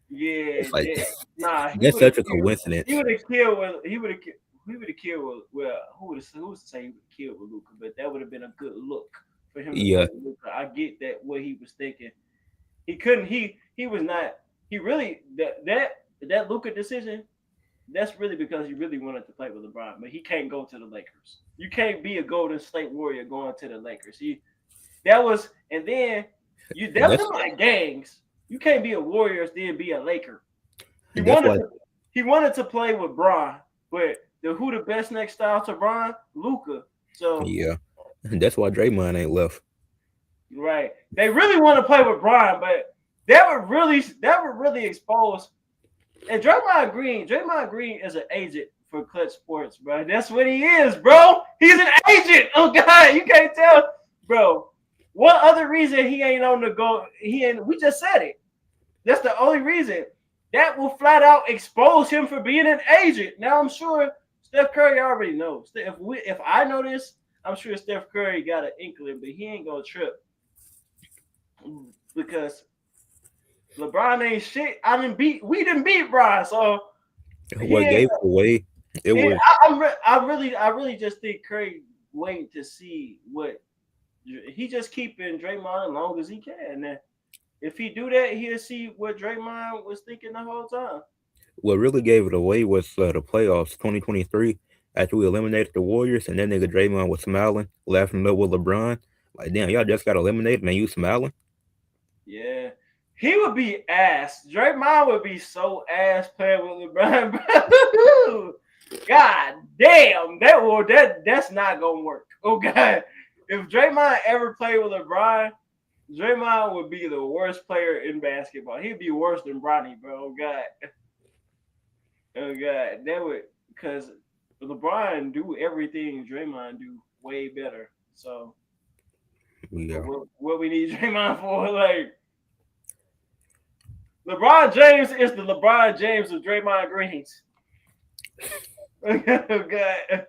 yeah, It's like that, nah, he that's would have such a killed. He coincidence. would have killed. He would have. He would have killed. Well, who's to say he would have killed with Luca? But that would have been a good look for him to play Yeah, with Luca. I get that what he was thinking. He couldn't. He was not. He really that Luca decision. That's really because he really wanted to play with LeBron, but he can't go to the Lakers. You can't be a Golden State Warrior going to the Lakers. That was, and then you and them like gangs. You can't be a Warriors then be a Laker. He that's wanted why. to he wanted to play with Bron, but who the best next style to Bron? Luca. So Yeah, that's why Draymond ain't left. right, they really want to play with Bron, but that would really expose. And Draymond Green is an agent for Clutch Sports, bro. That's what he is, bro. He's an agent. Oh God, you can't tell, bro. What other reason he ain't on the go? He ain't. We just said it. That's the only reason. That will flat out expose him for being an agent. Now I'm sure Steph Curry already knows. If I know this, I'm sure Steph Curry got an inkling, but he ain't gonna trip because LeBron ain't shit. We didn't beat Bron, so he What ain't. gave it away? It And was I really just think Curry waiting to see what he just keeping Draymond as long as he can. And if he do that, he'll see what Draymond was thinking the whole time. what really gave it away was the playoffs 2023 after we eliminated the Warriors and that nigga Draymond was smiling, laughing up with LeBron. Like damn, y'all just got eliminated and you smiling. Yeah. He would be ass. Draymond would be so ass playing with LeBron. God damn, that's not gonna work. Oh God, if Draymond ever played with LeBron, Draymond would be the worst player in basketball. He'd be worse than Bronny, bro. Oh God, oh God, that would because LeBron do everything Draymond do way better. So Yeah. what we need Draymond for? Like LeBron James is the LeBron James of Draymond Greens. Oh God,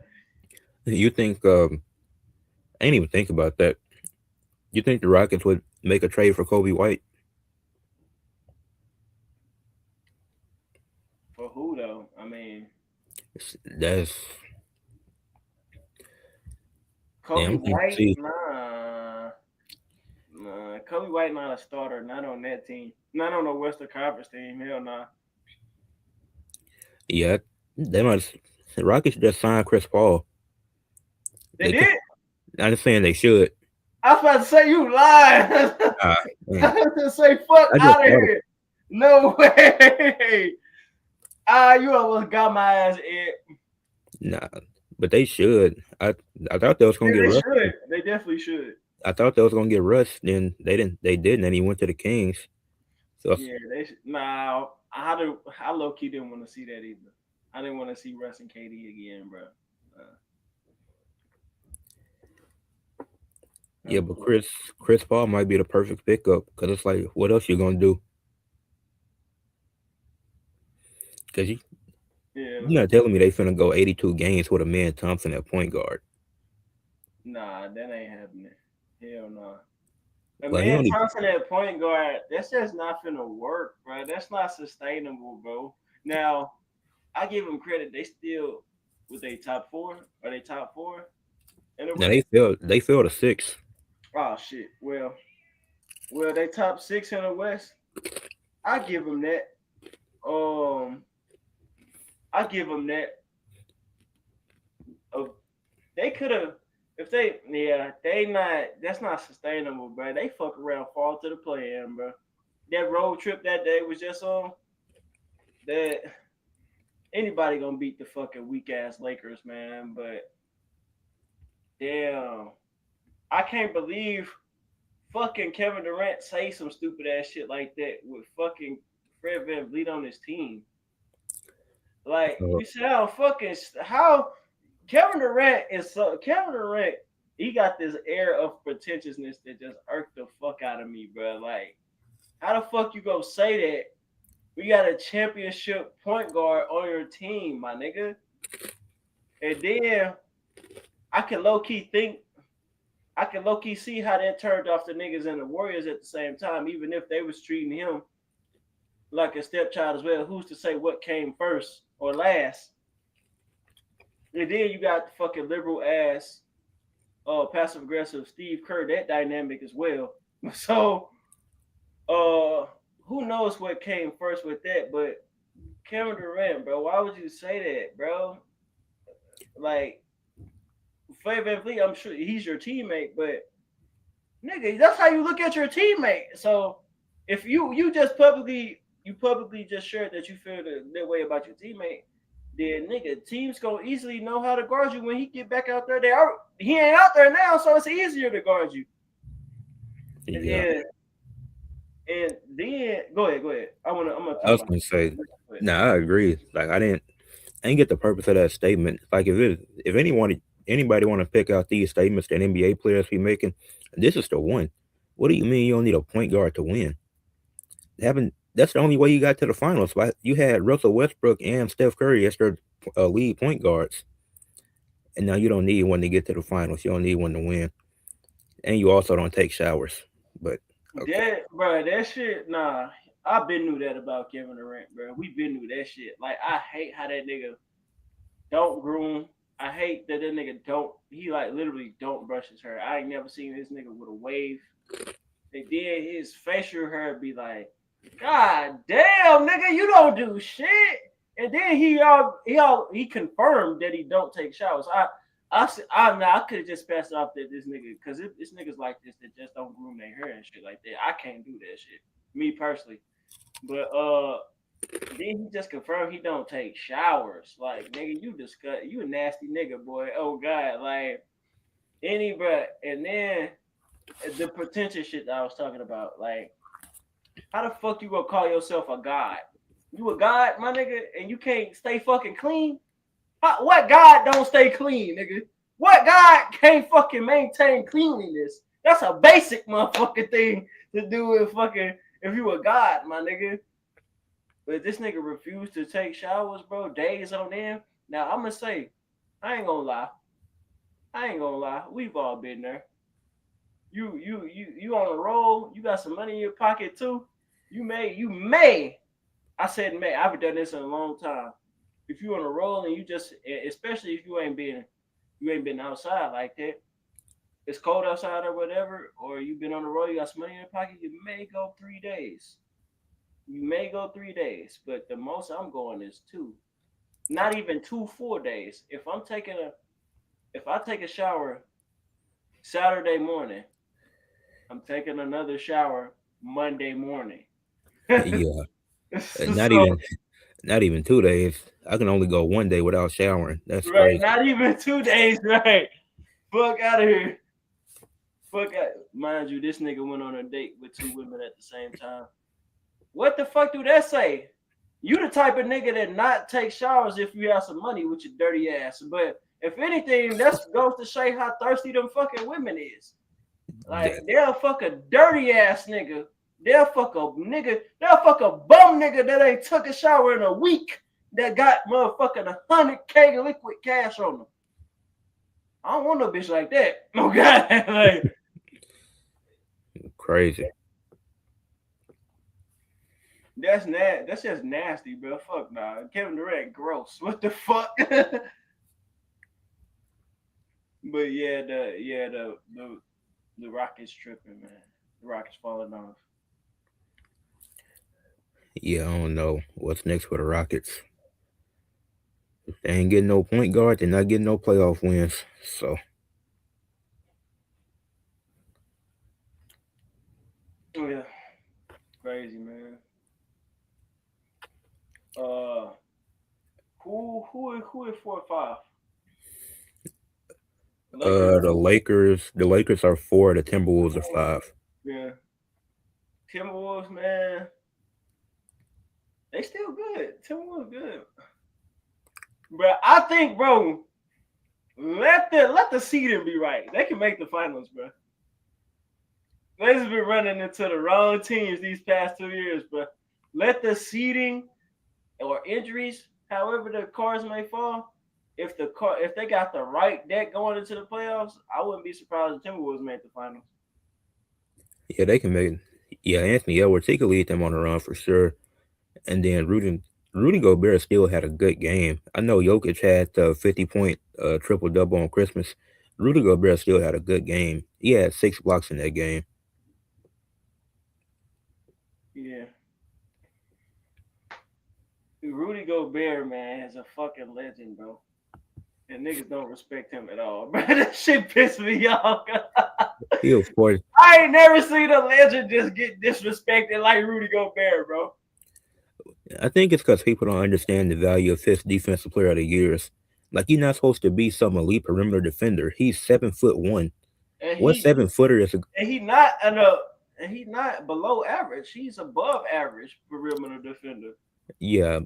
You think? I didn't even think about that. You think the Rockets would make a trade for Kobe White? for who though? I mean, That's Kobe damn. I'm thinking, White, see, nah. Kobe White not a starter, not on that team, not on the Western Conference team. Hell nah. yeah, they must. The Rockets just signed Chris Paul. They They could. did. I'm just saying they should. I was about to say you lying. Ah, I man, was to say fuck I just out of thought. here. No way. Ah, you almost got my ass in. Nah, but they should. I thought they was gonna Yeah, get they Russ. should. They definitely should. I thought they was gonna get Russ. Then they didn't. They didn't, and he went to the Kings. So Yeah, they should. Nah, I low key didn't want to see that either. I didn't want to see Russ and KD again, bro. yeah, but Chris Paul might be the perfect pickup because it's like, what else you gonna do? Because Yeah, you're not telling me they finna go 82 games with a man Thompson at point guard. nah, that ain't happening. Hell no. A Like he man only Thompson at point guard, that's just not finna work, bro. That's not sustainable, bro. Now, I give them credit. They still with they top four? Are they top four in the now West? they failed a six. Oh shit. Well, they top six in the West. I give them that. Um, I give them that. Uh, they could have, if they, yeah, they not. That's not sustainable, bro. They fuck around, fall to the play in, bro. That road trip that day was just on. That anybody gonna beat the fucking weak ass Lakers, man. But damn, I can't believe fucking Kevin Durant say some stupid ass shit like that with fucking Fred Van Vliet on his team. Like Uh, you see how Kevin Durant is so Kevin Durant. He got this air of pretentiousness that just irked the fuck out of me, bro. Like, how the fuck you gonna say that? We got a championship point guard on your team, my nigga. And then I can low key think I can low key see how that turned off the niggas and the Warriors at the same time, even if they was treating him like a stepchild as well. Who's to say what came first or last? And then you got the fucking liberal ass, passive aggressive Steve Kerr, that dynamic as well. So, uh, who knows what came first with that? But Kevin Durant, bro, why would you say that, bro? Like, Fred VanVleet, I'm sure he's your teammate, but nigga, that's how you look at your teammate. So if you just publicly just shared that you feel that way about your teammate, then nigga, teams gonna easily know how to guard you when he get back out there. He ain't out there now, so it's easier to guard you. And yeah, then go ahead. I'm gonna I talk was about gonna say. it. Nah, I agree. Like I didn't get the purpose of that statement. Like if anybody want to pick out these statements that NBA players be making, this is the one. What do you mean you don't need a point guard to win? Having That's the only way you got to the finals. Like you had Russell Westbrook and Steph Curry as their lead point guards, and now you don't need one to get to the finals. You don't need one to win, and you also don't take showers. But okay, That shit, nah. I been knew that about Kevin Durant, bro. We been knew that shit. Like I hate how that nigga don't groom. I hate that nigga don't. He like literally don't brush his hair. I ain't never seen this nigga with a wave. And then his facial hair be like, God damn, nigga, you don't do shit. And then he confirmed that he don't take showers. I could have just passed off that this nigga because this niggas like this that just don't groom their hair and shit like that. I can't do that shit, me personally. But then he just confirmed he don't take showers. Like nigga, you a nasty nigga, boy. Oh god, like any but and then the potential shit that I was talking about. Like, how the fuck you gonna call yourself a god? You a god, my nigga, and you can't stay fucking clean? What god don't stay clean, nigga? What god can't fucking maintain cleanliness? That's a basic motherfucking thing to do with fucking if you a god, my nigga. But this nigga refused to take showers, bro, days on end. Now I'm gonna say, I ain't gonna lie. I ain't gonna lie. We've all been there. You on a roll. You got some money in your pocket too. You may. I said may. I've done this in a long time. If you on a roll and you just, especially if you ain't been outside like that. It's cold outside or whatever, or you've been on the road. You got some money in your pocket. You may go 3 days. You may go 3 days, but the most I'm going is two. Not even two full days. If I take a shower Saturday morning, I'm taking another shower Monday morning. Yeah, not So even not even 2 days. I can only go one day without showering. That's right, crazy. not even 2 days. Right, fuck out of here. Fuck out. Mind you, this nigga went on a date with two women at the same time. What the fuck do that say? You the type of nigga that not take showers if you have some money with your dirty ass. But if anything, that goes to show how thirsty them fucking women is. Like That- they'll fuck a dirty ass nigga. They'll fuck a nigga. They'll fuck a bum nigga that ain't took a shower in a week. That got motherfucking 100K liquid cash on them. I don't want no bitch like that. Okay, like Crazy. that's just nasty, bro. Fuck nah. Kevin Durant, gross. What the fuck? But the Rockets tripping, man. The Rockets falling off. Yeah, I don't know what's next for the Rockets. They ain't getting no point guard. They're not getting no playoff wins. So Oh yeah, crazy man. Uh, who is 4 or 5? Lakers. the Lakers are four. The Timberwolves are five. Yeah, Timberwolves, man. They still good. Timberwolves good, bro. I think, bro. Let the seeding be right. They can make the finals, bro. They just been running into the wrong teams these past 2 years, bro. Let the seeding or injuries, however the cards may fall, if they got the right deck going into the playoffs, I wouldn't be surprised if Timberwolves made the finals. Yeah, they can make. Yeah, Anthony Edwards, he could lead them on the run for sure. And then Rudy Gobert still had a good game. I know Jokic had 50 point triple double on Christmas. Rudy Gobert still had a good game. He had 6 blocks in that game. Yeah, Rudy Gobert, man, is a fucking legend, bro. And niggas don't respect him at all, bro. That shit pissed me off. He of course, I ain't never seen a legend just get disrespected like Rudy Gobert, bro. I think it's because people don't understand the value of fifth defensive player of the years. Like you're not supposed to be some elite perimeter defender. He's 7'1". And What he 7 footer is a and he not enough. And he not below average. He's above average perimeter defender. yeah?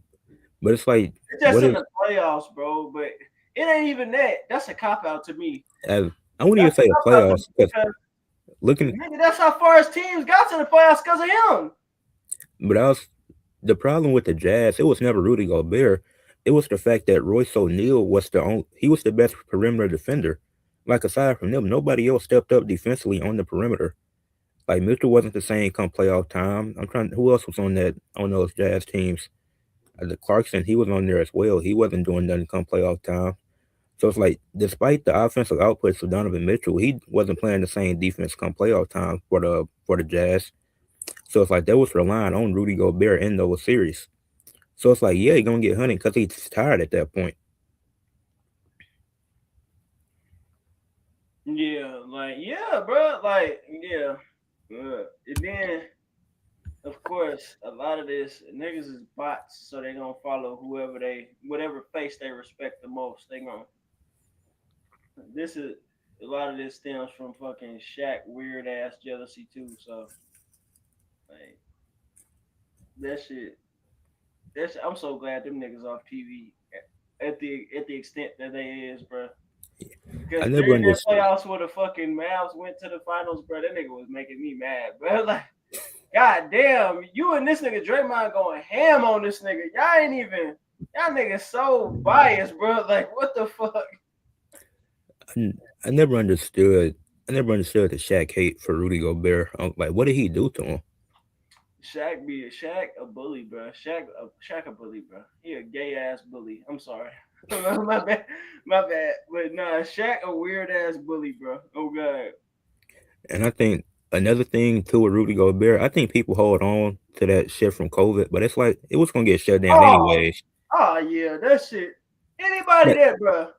But it's like It's just what in is the playoffs, bro. But it ain't even that. That's a cop out to me. as I wouldn't even That's a say the cop out to me playoffs because because looking, nigga, that's how far his teams got to the playoffs because of him. but I was the problem with the Jazz. It was never Rudy Gobert. It was the fact that Royce O'Neal was the only, he was the best perimeter defender. Like aside from them, nobody else stepped up defensively on the perimeter. Like Mitchell wasn't the same come playoff time. I'm trying. Who else was on that on those Jazz teams? The Clarkson, he was on there as well. He wasn't doing nothing come playoff time. So it's like, despite the offensive outputs of Donovan Mitchell, he wasn't playing the same defense come playoff time for the Jazz. So it's like they was relying on Rudy Gobert in those series. So it's like, yeah, he's gonna get hunted because he's tired at that point. Yeah, like yeah, bro. Like yeah. And then of course, a lot of this niggas is bots, so they gonna follow whatever face they respect the most. They gonna this is a lot of this stems from fucking Shaq weird ass jealousy too. So like that shit, I'm so glad them niggas off TV at the extent that they is, bro. I Because never during that understood. playoffs where the fucking Mavs went to the finals, bro, that nigga was making me mad, bro. Like, god damn, you and this nigga Draymond going ham on this nigga. Y'all ain't even, y'all niggas so biased, bro. Like, what the fuck? I, I never understood. I never understood the Shaq hate for Rudy Gobert. Like, what did he do to him? Shaq a bully, bro. Shaq a bully, bro. He a gay ass bully. I'm sorry. my bad, my bad. But nah, Shaq a weird ass bully, bro. Oh god. And I think another thing too with Rudy Gobert, I think people hold on to that shit from COVID, but it's like it was gonna get shut down Oh, anyways. oh yeah, that shit. Anybody But there, bro?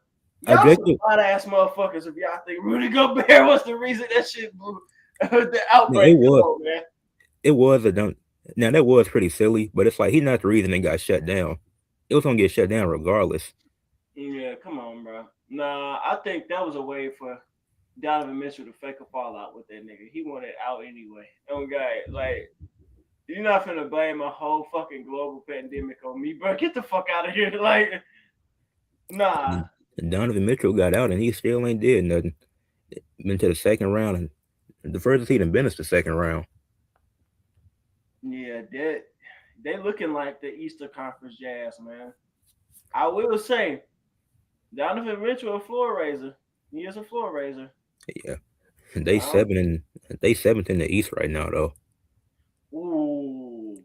Y'all some objective, hot ass motherfuckers if y'all think Rudy Gobert was the reason that shit blew the now outbreak. it Come was on, man. it was a dumb. Now that was pretty silly, but it's like he's not the reason it got shut down. It was gonna get shut down regardless. Yeah, come on, bro. Nah, I think that was a way for Donovan Mitchell to fake a fallout with that nigga. He wanted out anyway. Oh god, like you're not finna blame a whole fucking global pandemic on me, bro. Get the fuck out of here. Like, nah. And Donovan Mitchell got out and he still ain't did nothing. Been to the second round and the furthest he done been is the second round. Yeah, they looking like the Easter Conference Jazz, man. I will say, Donovan Mitchell a floor raiser. He is a floor raiser. Yeah, they I don't, seven and they seventh in the East right now though. ooh,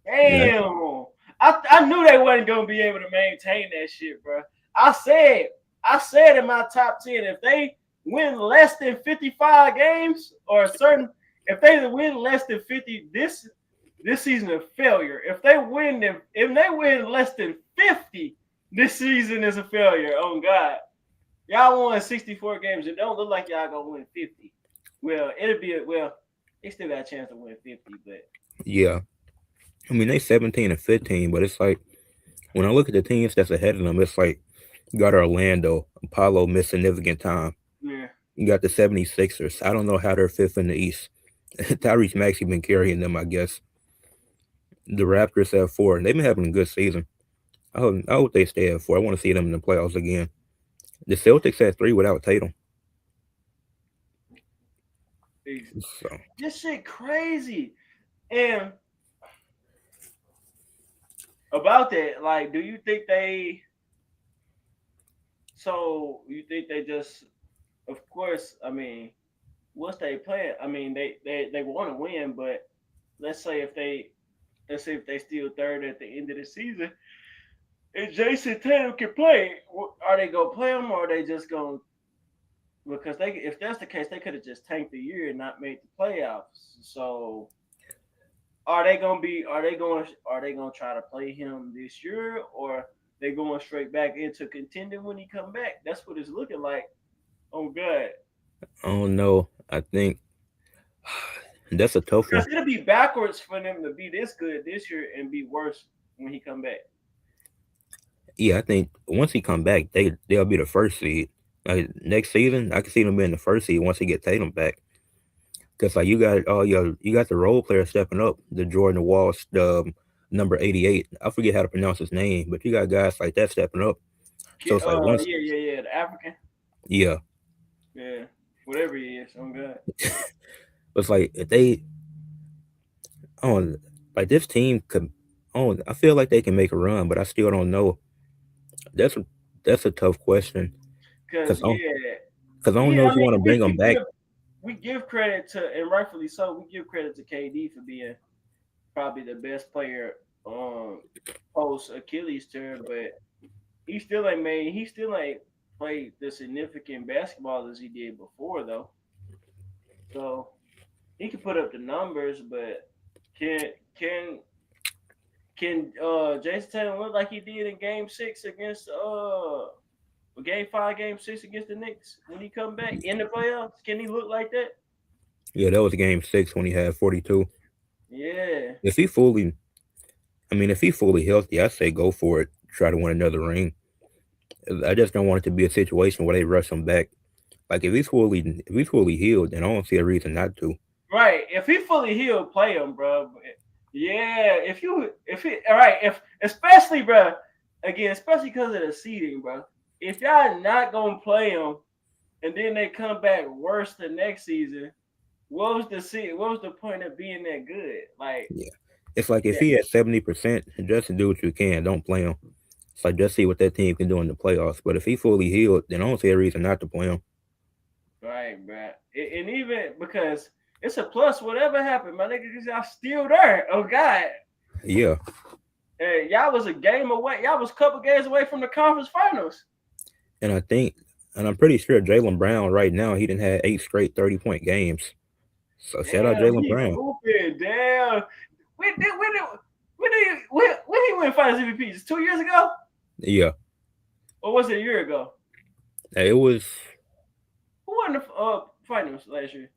Now, damn. I knew they wasn't gonna be able to maintain that shit, bro. I said I said in my top 10, if they win less than 55 games or a certain, if they win less than 50 this season a failure. If they win less than 50, this season is a failure. Oh God, y'all won 64 games. It don't look like y'all gonna win 50. Well, they still got a chance to win 50, but yeah, I mean they 17 and 15, but it's like when I look at the teams that's ahead of them, it's like you got Orlando, Apollo missed significant time. yeah. You got the 76ers. I don't know how they're fifth in the East. Tyrese Maxey been carrying them, I guess. The Raptors have four. They've been having a good season. I hope they stay at four. I want to see them in the playoffs again. The Celtics had three without Tatum. So This shit crazy. And about that, like, do you think they? So you think they just? Of course, I mean, what's they plan? I mean, they want to win, but let's say if they let's say if they steal third at the end of the season, and Jason Tatum can play, are they gonna play him or are they just gonna? Because they, if that's the case, they could have just tanked the year and not made the playoffs. So are they gonna be? Are they going? Are they gonna try to play him this year, or they going straight back into contending when he come back? That's what it's looking like. Oh God, I don't know. I think that's a tough because one. it'll be backwards for them to be this good this year and be worse when he come back. Yeah, I think once he come back, they'll be the first seed. Like next season, I can see them being the first seed once he get Tatum back. Cause like you got the role player stepping up, the Jordan Walsh, the number 88. I forget how to pronounce his name, but you got guys like that stepping up. So it's like once, Yeah, the African, yeah, yeah, whatever he is. Oh God, it's like if they on like this team could on. I feel like they can make a run, but I still don't know. That's a that's a tough question. Cause because I, cause I don't yeah, know I if you mean want to bring them back. we give credit to, and rightfully so, we give credit to KD for being probably the best player post Achilles tear, but he still ain't played the significant basketball as he did before though. So he can put up the numbers, but can can Jason Tatum look like he did in game five, game six against the Knicks when he come back in the playoffs? Can he look like that? Yeah, that was game six when he had 42. Yeah. If he fully, I mean, if he fully healthy, I say go for it. Try to win another ring. I just don't want it to be a situation where they rush him back Like if he's fully healed, then I don't see a reason not to. Right. If he fully healed, play him, bro. Yeah. If he all right, if especially, bro, again, especially because of the seeding, bro. If y'all not gonna play him and then they come back worse the next season, what was the point of being that good? Like, Yeah, it's like if yeah, he at 70%, just do what you can. Don't play him. It's like just see what that team can do in the playoffs. But if he fully healed, then I don't see a reason not to play him. right, bro. And even because it's a plus, whatever happened, my nigga, y'all still there. Oh God. Yeah, Hey, y'all was a game away. Y'all was a couple games away from the conference finals. and I think, and I'm pretty sure Jalen Brown right now he didn't have 8 straight 30-point games. So shout out Damn, Jalen he Brown. hooping. Damn. When did he win Finals MVP? Just 2 years ago, Yeah, or was it a year ago? it was. Who won the finals last year?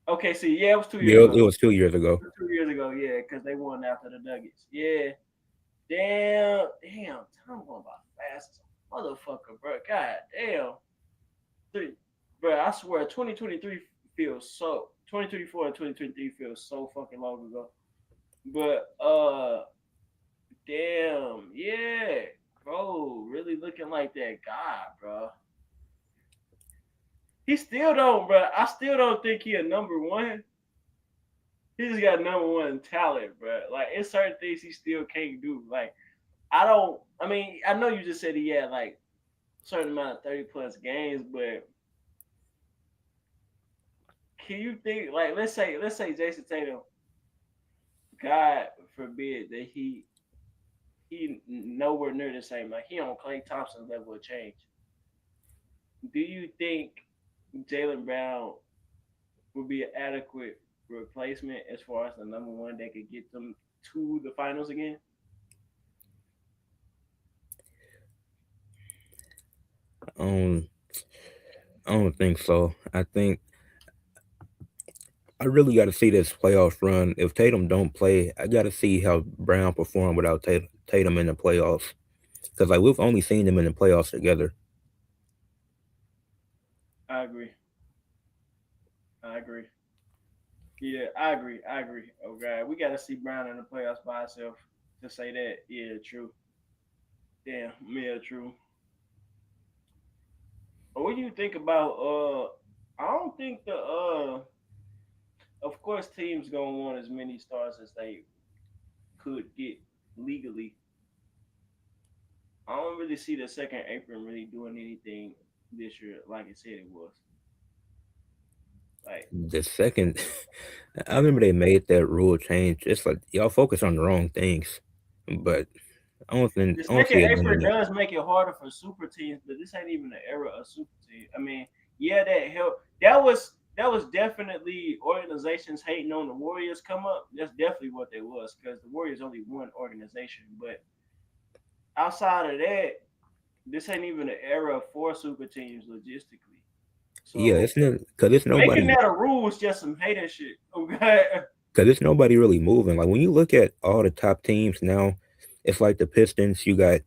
Okay, see, yeah, it was 2 years Yeah, ago. it was 2 years ago. 2 years ago, yeah, because they won after the Nuggets. Yeah, damn, time going by fast as a motherfucker, bro. God damn, bro. I swear, 2023 feels so. 2024 and 2023 feels so fucking long ago. But damn, yeah, bro, really looking like that guy, bro. He still don't, bro. I still don't think he a number one. He just got number one talent, bro. Like it's certain things he still can't do. Like I don't. I mean, I know you just said he had like a certain amount of 30+ games, but can you think like let's say Jason Tatum, God forbid that he nowhere near the same. Like he on Clay Thompson level of change. Do you think Jalen Brown would be an adequate replacement as far as the number one that could get them to the finals again? Um, I don't think so. I really got to see this playoff run. If Tatum don't play, I got to see how Brown perform without Tatum in the playoffs. Because like we've only seen them in the playoffs together. I agree. I agree. Yeah, I agree. I agree. Okay, we got to see Brown in the playoffs by himself to say that. Yeah, true. Yeah, yeah, true. But what do you think about? I don't think the Of course, teams gonna want as many stars as they could get legally. I don't really see the second apron really doing anything this year like it said it was. Like The second, I remember they made that rule change. It's like y'all focus on the wrong things, but the I don't second see it apron doing it. does make it harder for super teams, but this ain't even the era of super teams. I mean, yeah, that helped. That was definitely organizations hating on the Warriors come up. That's definitely what they was because the Warriors only one organization. But outside of that, this ain't even the era for super teams logistically. Yeah, So it's not because it's making nobody that a rule is just some hating shit. Okay. because it's nobody really moving. Like when you look at all the top teams now, it's like the Pistons. You got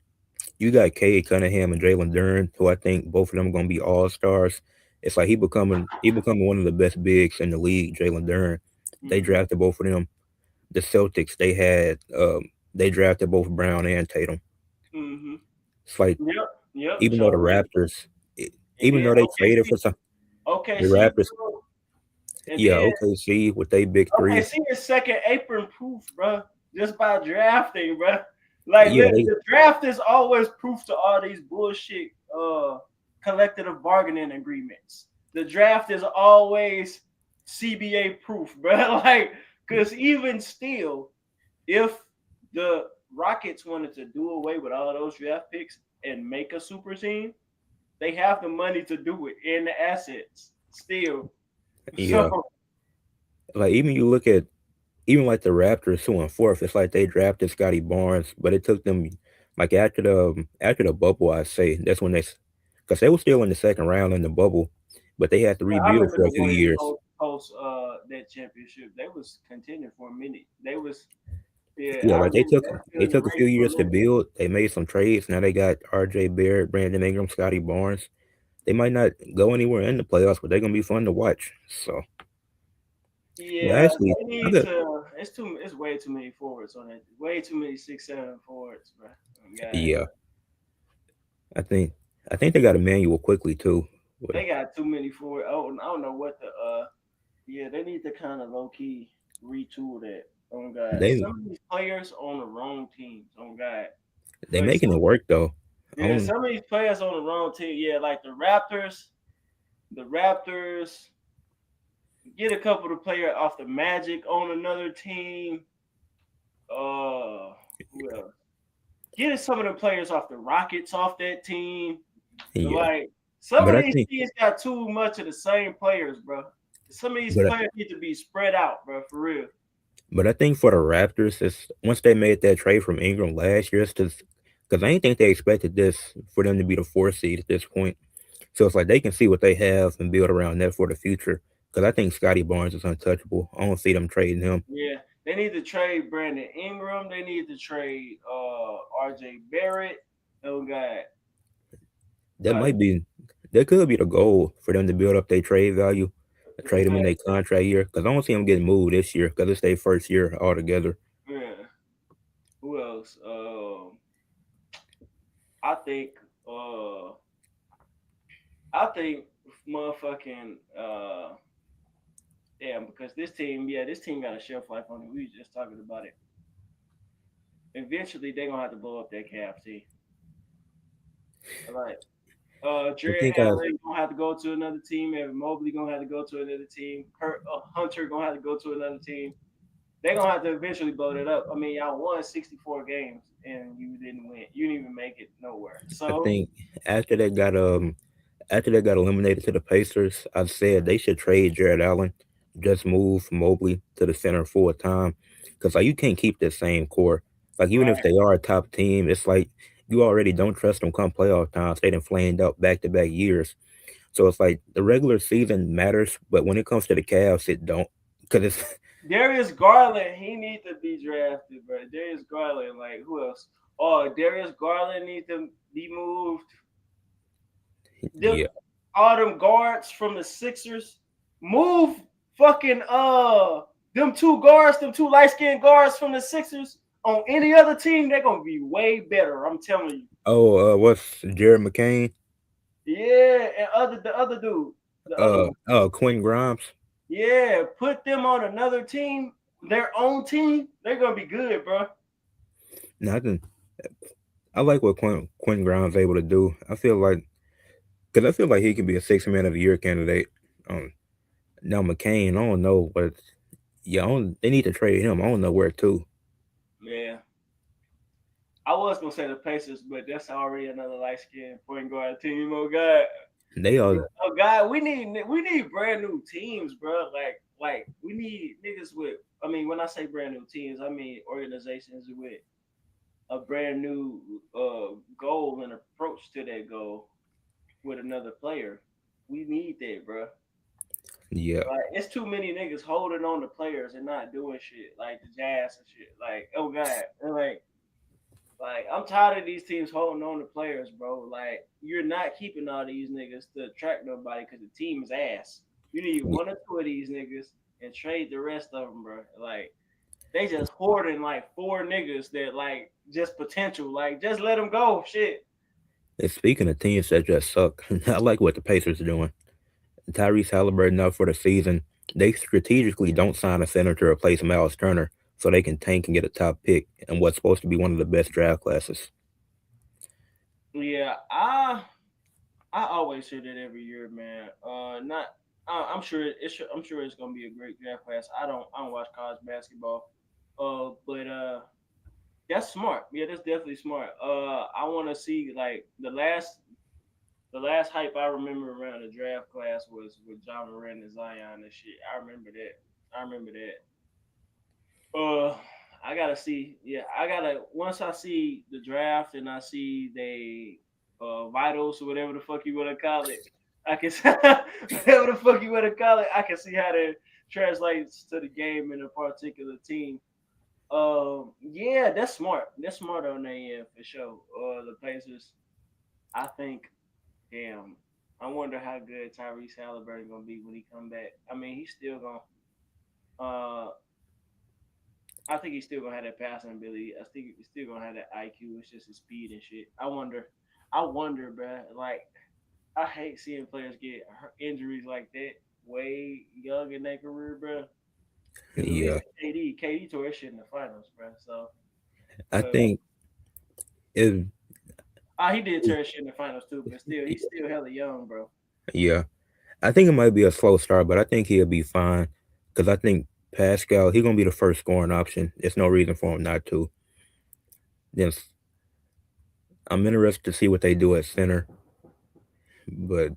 Cade Cunningham and Jalen Duren, who I think both of them are gonna be all stars. It's like he becoming one of the best bigs in the league. Jalen Duren. They hmm drafted both of them. The Celtics they drafted both Brown and Tatum. hmm It's like Yep. Yep. even though the Sure did. Raptors, And even then though they traded for some the OKC, Raptors, bro. And yeah, then OKC with they big three, OKC is second apron proof, bro. Just by drafting, bro. Like yeah, they the draft is always proof to all these bullshit collective bargaining agreements. The draft is always CBA proof, bro. Like, cause even still, if the Rockets wanted to do away with all those draft picks and make a super team, they have the money to do it and the assets still. So yeah, like even you look at even like the Raptors who went fourth, it's like they drafted Scotty Barnes, but it took them like after the bubble, I say that's when because they were still in the second round in the bubble, but they had to I rebuild remember for the a few Warriors years. post that championship. They was contending for a minute. They was yeah, Yeah, I like they remember took that still they in the took a few race for a years to little bit. build. They made some trades. Now they got R.J. Barrett, Brandon Ingram, Scotty Barnes. they might not go anywhere in the playoffs, but they're gonna be fun to watch. So, well, Yeah, actually, they I need got to. It's too. It's way too many forwards on it. Way too many 6'7" forwards, bro. Oh, God, yeah, I think I think they got Emmanuel quickly too. But they got too many forwards. Oh, I don't know what the. Yeah, they need to kind of low key retool that. Oh God, they some of these players on the wrong teams. Oh God, they like making some. it work though. I Yeah, don't, some of these players on the wrong team. Yeah, like the Raptors. The Raptors get a couple of players off the Magic on another team. Who else? Getting some of the players off the Rockets off that team. yeah, Like some but of I these think teams got too much of the same players, bro. Some of these but players need to be spread out, bro, for real. But I think for the Raptors, it's once they made that trade from Ingram last year, it's just because I didn't think they expected this for them to be the 4th seed at this point. So it's like they can see what they have and build around that for the future. Because I think Scotty Barnes is untouchable. I don't see them trading him. Yeah, they need to trade Brandon Ingram. They need to trade RJ Barrett. Oh God, That like might be that could be the goal for them to build up their trade value, they trade them in got their contract year. Because I don't see them getting moved this year because it's their first year altogether. yeah. Who else? I think uh I think motherfucking damn, because this team, yeah, this team got a shelf life on it. We was just talking about it. Eventually, they're gonna have to blow up that Cavs team. Like, I Jared think I Allen gonna have to go to another team. Evan Mobley gonna have to go to another team. Kurt Hunter gonna have to go to another team. They're gonna have to eventually blow that up. I mean, y'all won 64 games and you didn't win. You didn't even make it nowhere. I So think after they got after they got eliminated to the Pacers, I said they should trade Jared Allen, just move Mobley to the center full time, because like you can't keep the same core. Like even if right, they are a top team, it's like you already don't trust them come playoff times. They done flamed up back to back years, so it's like the regular season matters, but when it comes to the Cavs, it don't, because it's Darius Garland, he needs to be drafted, bro. Darius Garland, like who else? Oh, Darius Garland needs to be moved. Them, yeah. all them guards from the Sixers, move fucking them two guards, them two light skinned guards from the Sixers on any other team, they're gonna be way better. I'm telling you. Oh, what's Jared McCain? Yeah, and the other dude, the other one. Quinn Grimes. Yeah, put them on another team, their own team. They're gonna be good, bro. Nothing. I like what Quinn Grimes able to do. I feel like he could be a 6 man of the year candidate. Um, Now McCain, I don't know, but yeah, they need to trade him. I don't know where to. Yeah. I was gonna say the Pacers, but that's already another light skinned point guard team. Oh god. They are, Oh God, we need brand new teams, bro. Like we need niggas with. I mean, when I say brand new teams, I mean organizations with a brand new goal and approach to that goal with another player. We need that, bro. yeah. Like it's too many niggas holding on to players and not doing shit like the Jazz and shit. Like oh God, and like I'm tired of these teams holding on to players, bro. Like you're not keeping all these niggas to attract nobody because the team is ass. You need y- one or two of these niggas and trade the rest of them, bro. Like they just hoarding like four niggas that like just potential. Like just let them go. Shit. And speaking of teams that just suck, I like what the Pacers are doing. Tyrese Halliburton out for the season. They strategically don't sign a center to replace Miles Turner so they can tank and get a top pick in what's supposed to be one of the best draft classes. Yeah, I always hear that every year, man. Not. I'm sure I'm sure it's gonna be a great draft class. I don't watch college basketball. But that's smart. Yeah, that's definitely smart. I want to see like the last hype I remember around the draft class was with John Moran and Zion and shit. I remember that. I remember that. Uh, I gotta see. Yeah, I gotta once I see the draft and I see they vitals or whatever the fuck you wanna call it. I can whatever the fuck you wanna call it. I can see how that translates to the game in a particular team. Yeah, that's smart. That's smart on their end for sure. The Pacers, I think, damn. I wonder how good Tyrese Halliburton gonna be when he come back. I mean, he's still gonna. Uh, I think he's still gonna have that passing ability. I think he's still gonna have that IQ. It's just his speed and shit. I wonder. I wonder, bruh. Like, I hate seeing players get injuries like that way young in their career, bruh. Because at least Yeah, with KD tore his shit in the finals, bruh. So, I but think it. he did tear his shit in the finals too. But still, he's still hella young, bro. Yeah, I think it might be a slow start, but I think he'll be fine because I think Pascal he's gonna be the first scoring option. There's no reason for him not to. Then I'm interested to see what they do at center, but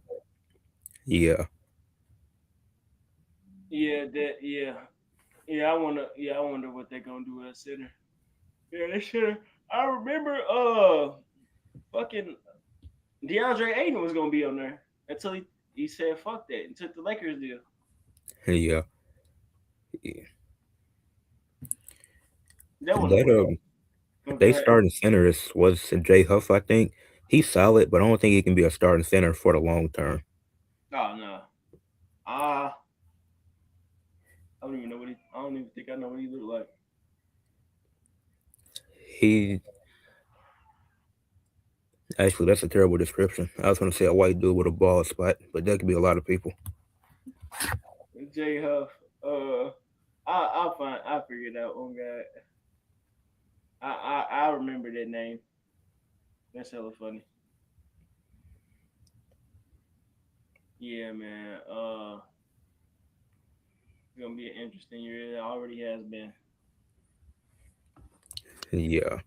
yeah, Yeah, that. Yeah, yeah. I wanna. Yeah, I wonder what they're gonna do at center. Yeah, they should. I remember. Fucking DeAndre Ayton was gonna be on there until he said fuck that and took the Lakers deal. yeah, yeah. That one. That Oh, go they ahead. starting center was Jay Huff. I think he's solid, but I don't think he can be a starting center for the long term. Oh no. Ah, I don't even know what he. I don't even think I know what he looked like. He actually that's a terrible description. I was gonna say a white dude with a bald spot, but that could be a lot of people. J Huff. Uh, I'll find. I'll figure it out. Oh God. I remember that name. That's hella funny. Yeah, man. It's gonna be an interesting year. It already has been. Yeah,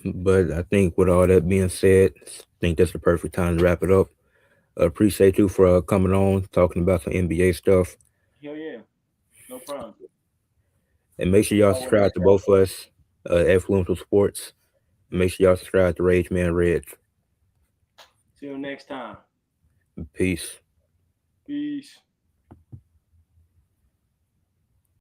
but I think with all that being said, I think that's the perfect time to wrap it up. Appreciate you for coming on, talking about some NBA stuff, Hell yeah. No problem. and make sure y'all Always. subscribe to both of us, Influential Sports. And make sure y'all subscribe to Rage Man Red. Till next time. Peace. Peace.